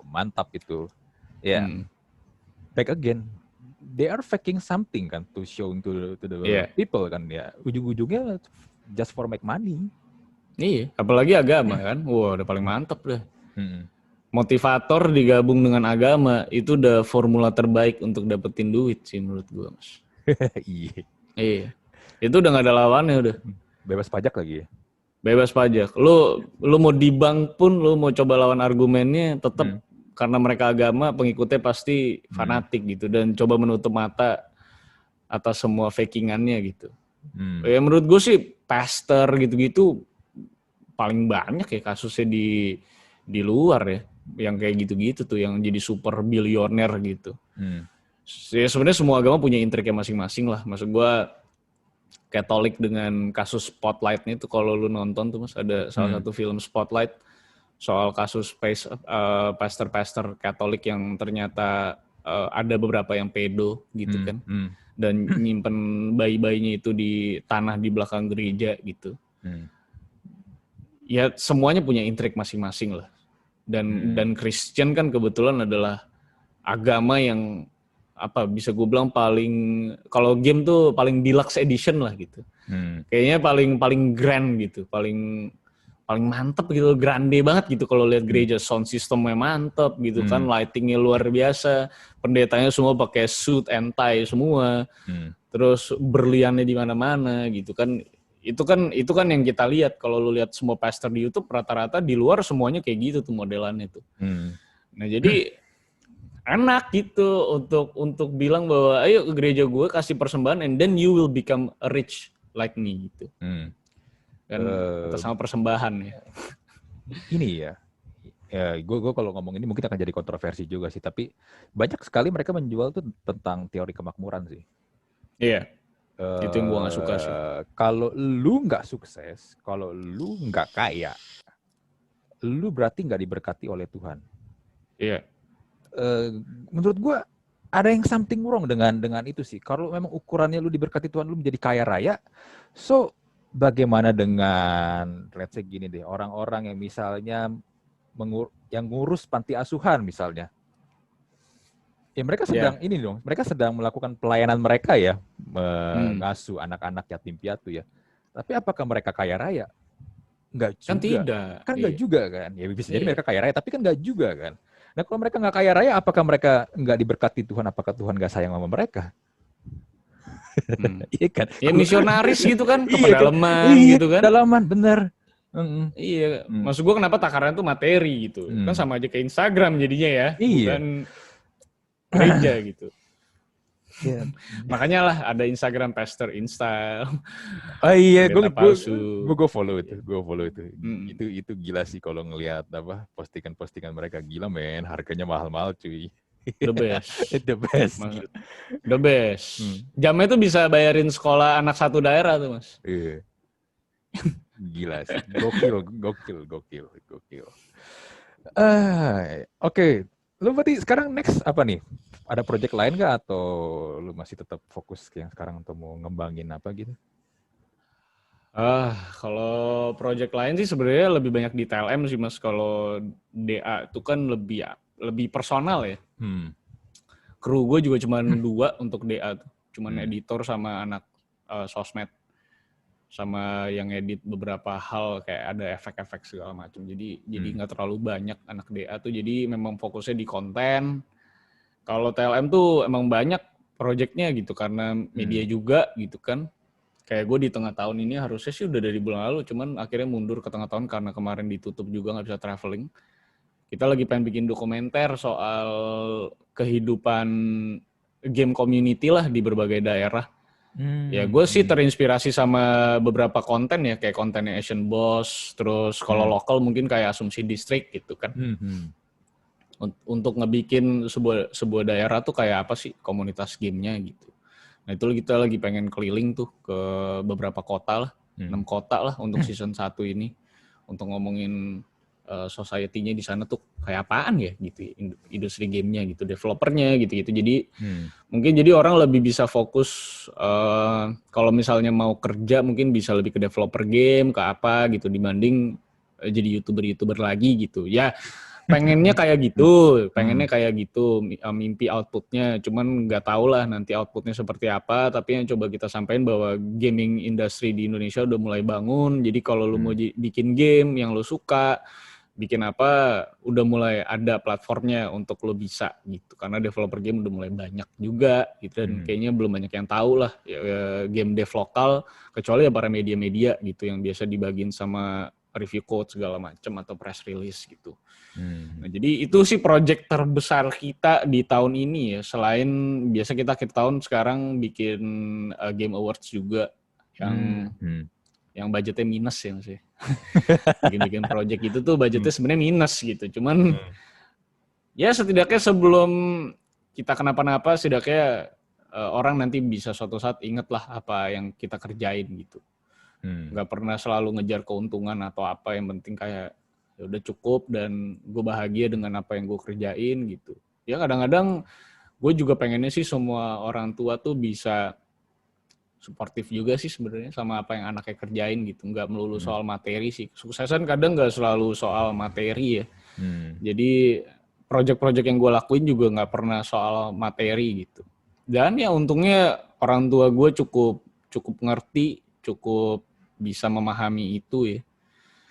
mantap itu. Ya. Back again, they are faking something kan to show to the people kan ya. Ujung-ujungnya just for make money. Iya, apalagi agama kan. Wah, udah paling mantap deh. Motivator digabung dengan agama itu udah formula terbaik untuk dapetin duit sih menurut gua, Mas. Iya. Itu udah gak ada lawannya udah. Bebas pajak lagi ya. Bebas pajak. Lu mau di bank pun lu mau coba lawan argumennya tetap karena mereka agama, pengikutnya pasti fanatik gitu dan coba menutup mata atas semua fakingannya gitu. Ya menurut gue sih pastor gitu-gitu paling banyak ya kasusnya di luar ya, yang kayak gitu-gitu tuh yang jadi super bilioner gitu. Ya sebenarnya semua agama punya intriknya masing-masing lah. Maksud gue Katolik dengan kasus Spotlight-nya itu kalau lu nonton tuh Mas, ada salah satu film Spotlight soal kasus pastor-pastor Katolik yang ternyata ada beberapa yang pedo gitu kan. Dan nyimpen bayi-bayinya itu di tanah di belakang gereja gitu. Ya semuanya punya intrik masing-masing lah. Dan Christian kan kebetulan adalah agama yang bisa gue bilang paling, kalau game tuh paling deluxe edition lah gitu. Kayaknya paling grand gitu, paling mantep gitu, grande banget gitu kalau lihat gereja, sound systemnya mantep gitu kan, lightingnya luar biasa, pendetanya semua pakai suit and tie semua, terus berliannya di mana-mana gitu kan. Itu kan yang kita lihat. Kalau lu lihat semua pastor di YouTube rata-rata di luar semuanya kayak gitu tuh modelannya tuh. Nah jadi enak gitu untuk bilang bahwa ayo ke gereja gue kasih persembahan and then you will become rich like me gitu. Kan atas sama persembahan ya. Ini ya gue kalau ngomong ini mungkin akan jadi kontroversi juga sih, tapi banyak sekali mereka menjual tuh tentang teori kemakmuran sih. Iya. Itu yang gue gak suka sih. Kalau lu gak sukses, kalau lu gak kaya, lu berarti gak diberkati oleh Tuhan. Iya. Menurut gue ada yang something wrong dengan itu sih. Kalau memang ukurannya lu diberkati Tuhan, lu menjadi kaya raya, so bagaimana dengan let's say gini deh, orang-orang yang misalnya yang ngurus panti asuhan misalnya. Ya mereka sedang ini dong, mereka sedang melakukan pelayanan mereka ya, mengasuh anak-anak yatim piatu ya. Tapi apakah mereka kaya raya? Enggak juga. Kan tidak. Kan enggak juga kan. Ya bisa jadi mereka kaya raya, tapi kan enggak juga kan. Nah kalau mereka nggak kaya raya, apakah mereka nggak diberkati Tuhan? Apakah Tuhan nggak sayang sama mereka? Iya kan? Ya misionaris gitu kan, ke Iya kan? pedalaman Iya, gitu kan. pedalaman, bener. Iya, maksud gue kenapa takarannya tuh materi gitu. Kan sama aja ke Instagram jadinya ya, Iya. bukan gereja gitu. Yeah. Makanya lah ada Instagram pastor install. Oh iya, gue follow itu, Itu gila sih kalau ngelihat apa postingan mereka, gila men, harganya mahal-mahal cuy. The best. The best. The best. Jamnya tuh bisa bayarin sekolah anak satu daerah tuh mas. Iya. Gila sih, gokil. Oke. Lu berarti sekarang next apa nih? Ada project lain nggak atau lu masih tetap fokus yang sekarang untuk mau ngembangin apa gitu? Kalau project lain sih sebenarnya lebih banyak di TLM sih mas. Kalau DA itu kan lebih personal ya. Kru gue juga cuma 2 untuk DA tuh. Cuman editor sama anak sosmed. Sama yang edit beberapa hal kayak ada efek-efek segala macam. Jadi nggak terlalu banyak anak DA tuh. Jadi memang fokusnya di konten. Kalau TLM tuh emang banyak projectnya gitu karena media juga gitu kan. Kayak gue di tengah tahun ini harusnya sih udah dari bulan lalu, cuman akhirnya mundur ke tengah tahun karena kemarin ditutup juga nggak bisa traveling. Kita lagi pengen bikin dokumenter soal kehidupan game community lah di berbagai daerah. Ya gue sih terinspirasi sama beberapa konten ya, kayak kontennya Asian Boss, terus kalau lokal mungkin kayak Asumsi District gitu kan. Untuk ngebikin sebuah daerah tuh kayak apa sih komunitas gamenya gitu. Nah itu kita lagi pengen keliling tuh ke beberapa kota lah, 6 kota lah untuk season 1 ini. Untuk ngomongin society-nya di sana tuh kayak apaan ya gitu, industri gamenya gitu, developernya gitu-gitu. Jadi mungkin jadi orang lebih bisa fokus kalau misalnya mau kerja mungkin bisa lebih ke developer game, ke apa gitu dibanding jadi YouTuber lagi gitu. Ya pengennya kayak gitu, mimpi outputnya, cuman nggak tahu lah nanti outputnya seperti apa, tapi yang coba kita sampaikan bahwa gaming industry di Indonesia udah mulai bangun, jadi kalau lu mau bikin game yang lu suka, bikin apa, udah mulai ada platformnya untuk lu bisa gitu, karena developer game udah mulai banyak juga gitu, dan kayaknya belum banyak yang tahu lah ya, game dev lokal, kecuali ya para media-media gitu yang biasa dibagiin sama review code segala macam atau press release gitu. Nah, jadi itu sih project terbesar kita di tahun ini ya. Selain biasa kita akhir tahun sekarang bikin Game Awards juga yang budgetnya minus ya Mas. Bikin project itu tuh budgetnya sebenarnya minus gitu. Cuman ya setidaknya sebelum kita kenapa-napa setidaknya orang nanti bisa suatu saat inget lah apa yang kita kerjain gitu. Nggak pernah selalu ngejar keuntungan atau apa, yang penting kayak ya udah cukup dan gue bahagia dengan apa yang gue kerjain gitu. Ya kadang-kadang gue juga pengennya sih semua orang tua tuh bisa suportif juga sih sebenarnya sama apa yang anaknya kerjain gitu. Nggak melulu soal materi sih. Kesuksesan kadang nggak selalu soal materi ya. Jadi project-project yang gue lakuin juga nggak pernah soal materi gitu. Dan ya untungnya orang tua gue cukup ngerti, cukup bisa memahami itu ya.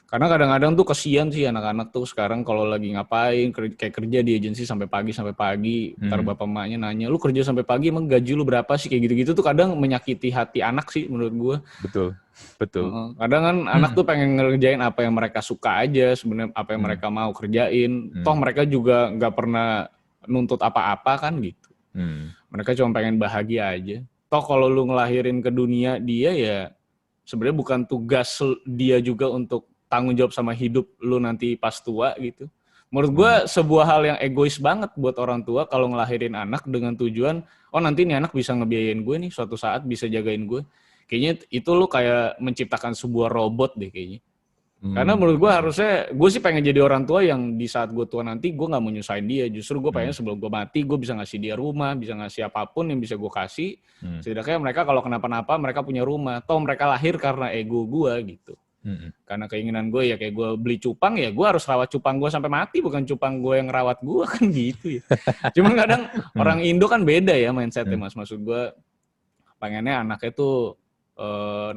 Karena kadang-kadang tuh kesian sih anak-anak tuh sekarang kalau lagi ngapain, kayak kerja di agensi sampai pagi, ntar bapak emaknya nanya, lu kerja sampai pagi emang gaji lu berapa sih, kayak gitu-gitu tuh kadang menyakiti hati anak sih menurut gue. Betul. Kadang kan anak tuh pengen ngerjain apa yang mereka suka aja sebenarnya, apa yang mereka mau kerjain. Toh mereka juga nggak pernah nuntut apa-apa kan gitu. Mereka cuma pengen bahagia aja. Toh kalau lu ngelahirin ke dunia dia ya sebenarnya bukan tugas dia juga untuk tanggung jawab sama hidup lu nanti pas tua gitu. Menurut gue sebuah hal yang egois banget buat orang tua kalau ngelahirin anak dengan tujuan, oh nanti nih anak bisa ngebiayain gue nih suatu saat, bisa jagain gue. Kayaknya itu lu kayak menciptakan sebuah robot deh kayaknya. Karena menurut gue harusnya, gue sih pengen jadi orang tua yang di saat gue tua nanti gue gak mau nyusahin dia. Justru gue pengen sebelum gue mati gue bisa ngasih dia rumah, bisa ngasih apapun yang bisa gue kasih. Setidaknya mereka kalau kenapa-napa mereka punya rumah. Toh mereka lahir karena ego gue gitu. Karena keinginan gue ya kayak gue beli cupang ya gue harus rawat cupang gue sampai mati, bukan cupang gue yang rawat gue kan gitu ya. Cuman kadang orang Indo kan beda ya mindsetnya mas. Maksud gue pengennya anaknya tuh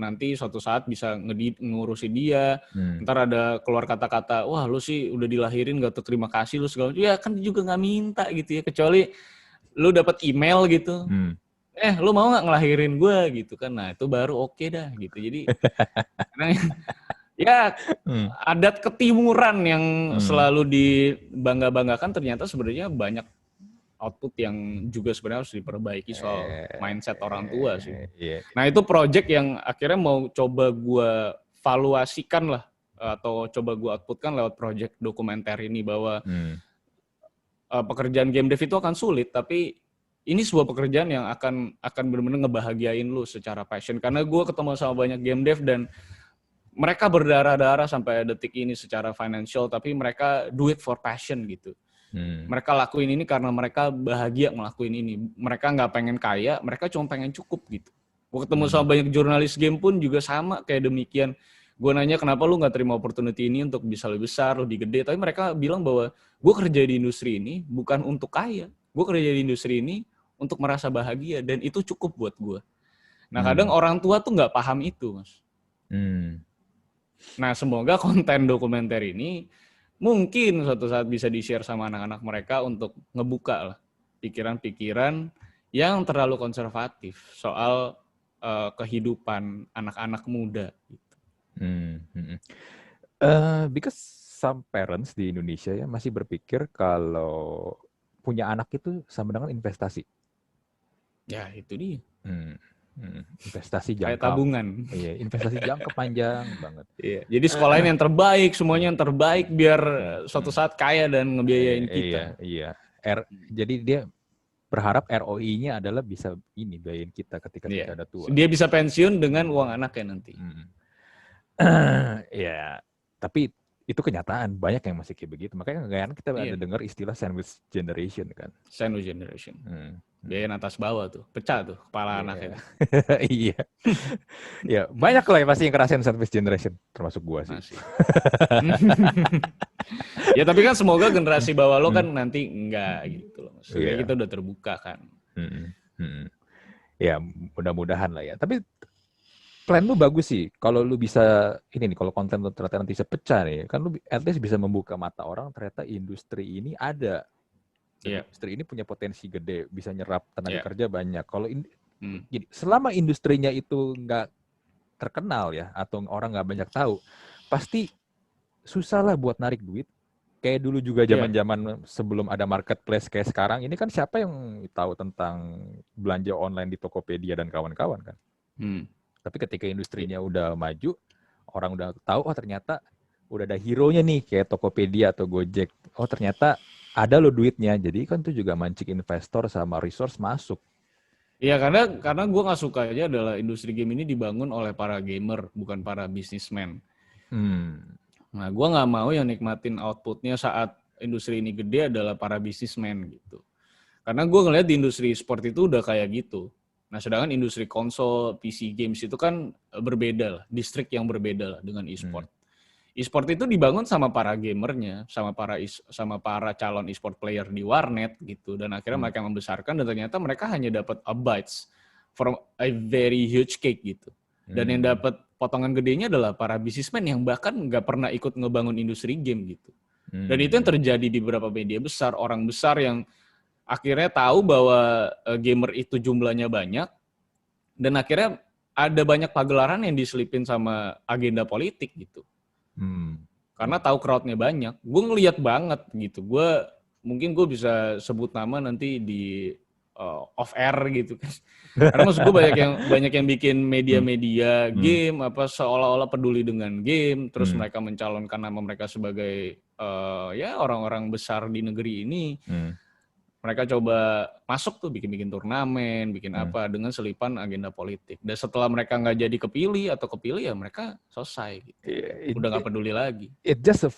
nanti suatu saat bisa ngurusin dia. Ntar ada keluar kata-kata, wah lu sih udah dilahirin gak terima kasih lu segala. Ya kan juga nggak minta gitu ya, kecuali lu dapat email gitu. Lu mau nggak ngelahirin gue gitu kan? Nah itu baru oke dah gitu. Jadi ya adat ketimuran yang selalu dibangga-banggakan ternyata sebenarnya banyak output yang juga sebenarnya harus diperbaiki soal mindset orang tua sih. Nah itu project yang akhirnya mau coba gue valuasikan lah, atau coba gue outputkan lewat project dokumenter ini bahwa pekerjaan game dev itu akan sulit, tapi ini sebuah pekerjaan yang akan benar-benar ngebahagiain lu secara passion. Karena gue ketemu sama banyak game dev dan mereka berdarah-darah sampai detik ini secara financial, tapi mereka do it for passion gitu. Mereka lakuin ini karena mereka bahagia ngelakuin ini. Mereka nggak pengen kaya, mereka cuma pengen cukup gitu. Gue ketemu sama banyak jurnalis game pun juga sama kayak demikian. Gue nanya kenapa lu nggak terima opportunity ini untuk bisa lebih besar, lebih gede. Tapi mereka bilang bahwa gue kerja di industri ini bukan untuk kaya. Gue kerja di industri ini untuk merasa bahagia dan itu cukup buat gue. Nah kadang orang tua tuh nggak paham itu, Mas. Nah semoga konten dokumenter ini mungkin suatu saat bisa di-share sama anak-anak mereka untuk ngebuka lah pikiran-pikiran yang terlalu konservatif soal kehidupan anak-anak muda. Gitu. Because some parents di Indonesia ya masih berpikir kalau punya anak itu sama dengan investasi. Ya itu dia. Investasi jangka kayak tabungan. Iya, investasi jangka panjang banget. Iya. Jadi sekolahin yang terbaik, semuanya yang terbaik biar suatu saat kaya dan ngebiayain kita. Iya. Jadi dia berharap ROI-nya adalah bisa biayain kita ketika kita ada tua. Dia bisa pensiun dengan uang anaknya nanti. Ya, tapi itu kenyataan, banyak yang masih kayak begitu. Makanya nggak kita ada dengar istilah sandwich generation kan. Sandwich generation. Biayain atas bawah tuh, pecah tuh kepala anaknya. Iya. Ya, banyak lah ya pasti yang ngerasain sandwich generation, termasuk gua sih. Ya tapi kan semoga generasi bawah lo kan nanti enggak gitu loh. Maksudnya kita udah terbuka kan. Ya, mudah-mudahan lah ya. Tapi plan lu bagus sih. Kalau lu bisa ini nih, kalau konten lu ternyata nanti bisa pecah nih, kan lu at least bisa membuka mata orang ternyata industri ini ada. Industri ini punya potensi gede, bisa nyerap tenaga kerja banyak. Kalau selama industrinya itu nggak terkenal ya, atau orang nggak banyak tahu, pasti susah lah buat narik duit. Kayak dulu juga zaman-zaman sebelum ada marketplace kayak sekarang, ini kan siapa yang tahu tentang belanja online di Tokopedia dan kawan-kawan kan? Tapi ketika industrinya udah maju, orang udah tahu, oh ternyata udah ada hero-nya nih, kayak Tokopedia atau Gojek. Oh ternyata ada lo duitnya, jadi kan itu juga mancing investor sama resource masuk. Iya, karena gue nggak suka aja adalah industri game ini dibangun oleh para gamer, bukan para businessman. Nah, gue nggak mau yang nikmatin outputnya saat industri ini gede adalah para businessman gitu. Karena gue ngeliat di industri sport itu udah kayak gitu. Nah, sedangkan industri konsol, PC games itu kan berbeda lah, distrik yang berbeda lah dengan e-sport. E-sport itu dibangun sama para gamernya, sama para calon e-sport player di warnet gitu, dan akhirnya mereka membesarkan dan ternyata mereka hanya dapat a bites from a very huge cake gitu. Dan yang dapat potongan gedenya adalah para businessman yang bahkan nggak pernah ikut ngebangun industri game gitu. Dan itu yang terjadi di beberapa media besar, orang besar yang akhirnya tahu bahwa gamer itu jumlahnya banyak, dan akhirnya ada banyak pagelaran yang diselipin sama agenda politik gitu. Karena tahu crowd-nya banyak. Gue ngeliat banget gitu. Mungkin gue bisa sebut nama nanti di off air gitu kan. Karena maksud gue banyak yang bikin media-media game apa seolah-olah peduli dengan game, terus mereka mencalonkan nama mereka sebagai orang-orang besar di negeri ini. Mereka coba masuk tuh bikin turnamen, bikin apa dengan selipan agenda politik. Dan setelah mereka nggak jadi kepilih ya mereka selesai gitu. Udah nggak peduli lagi. It just a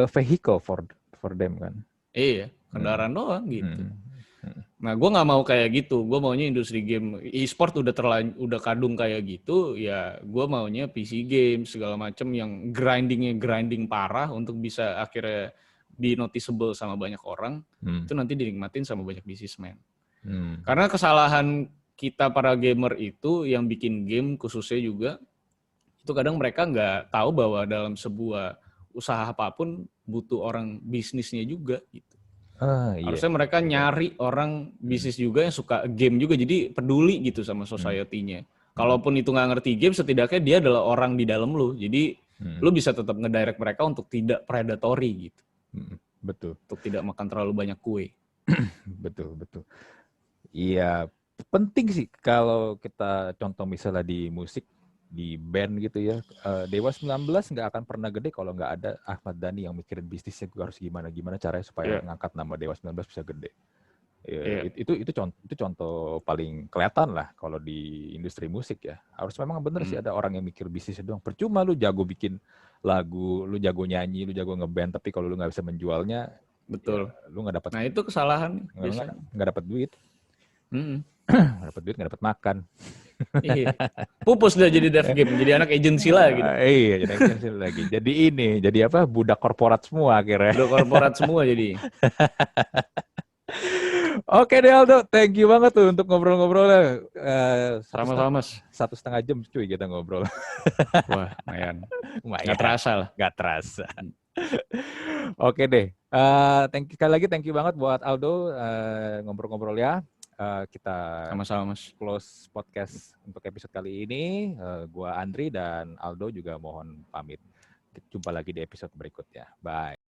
vehicle for them kan. Iya, kendaraan doang gitu. Nah, gue nggak mau kayak gitu. Gue maunya industri game e-sport udah kadung kayak gitu. Ya, gue maunya PC game segala macem yang grinding parah untuk bisa akhirnya di noticeable sama banyak orang, itu nanti dinikmatin sama banyak businessman. Karena kesalahan kita para gamer itu yang bikin game khususnya juga, itu kadang mereka nggak tahu bahwa dalam sebuah usaha apapun butuh orang bisnisnya juga gitu. Iya. Harusnya mereka nyari orang bisnis juga yang suka game juga, jadi peduli gitu sama society-nya. Kalaupun itu nggak ngerti game, setidaknya dia adalah orang di dalam lu. Jadi lu bisa tetap ngedirect mereka untuk tidak predatory gitu. Betul. Untuk tidak makan terlalu banyak kue. Betul. Iya, penting sih kalau kita contoh misalnya di musik, di band gitu ya. Dewa 19 nggak akan pernah gede kalau nggak ada Ahmad Dhani yang mikirin bisnisnya harus gimana caranya supaya ngangkat nama Dewa 19 bisa gede. Itu contoh paling kelihatan lah kalau di industri musik ya. Harus memang bener sih ada orang yang mikir bisnisnya doang. Percuma lu jago bikin lagu, lu jago nyanyi, lu jago ngeband, tapi kalau lu nggak bisa menjualnya, betul. Ya, lu nggak dapat. Nah itu kesalahan. Nggak dapat duit. Nggak dapat duit, nggak dapat makan. Iya. Pupus dah jadi dev game, jadi anak agensi lah gitu. Iya, jadi agensi lagi. Jadi apa? Budak korporat semua akhirnya. Budak korporat semua jadi. Oke deh Aldo, thank you banget tuh untuk ngobrol-ngobrolnya. Sama-sama Mas. 1,5 jam cuy kita ngobrol. Wah, lumayan. Nggak terasa lah. Nggak terasa. Oke deh. Sekali lagi thank you banget buat Aldo ngobrol-ngobrol ya. Kita sama-sama Mas. Close podcast untuk episode kali ini. Gua Andri dan Aldo juga mohon pamit. Jumpa lagi di episode berikutnya. Bye.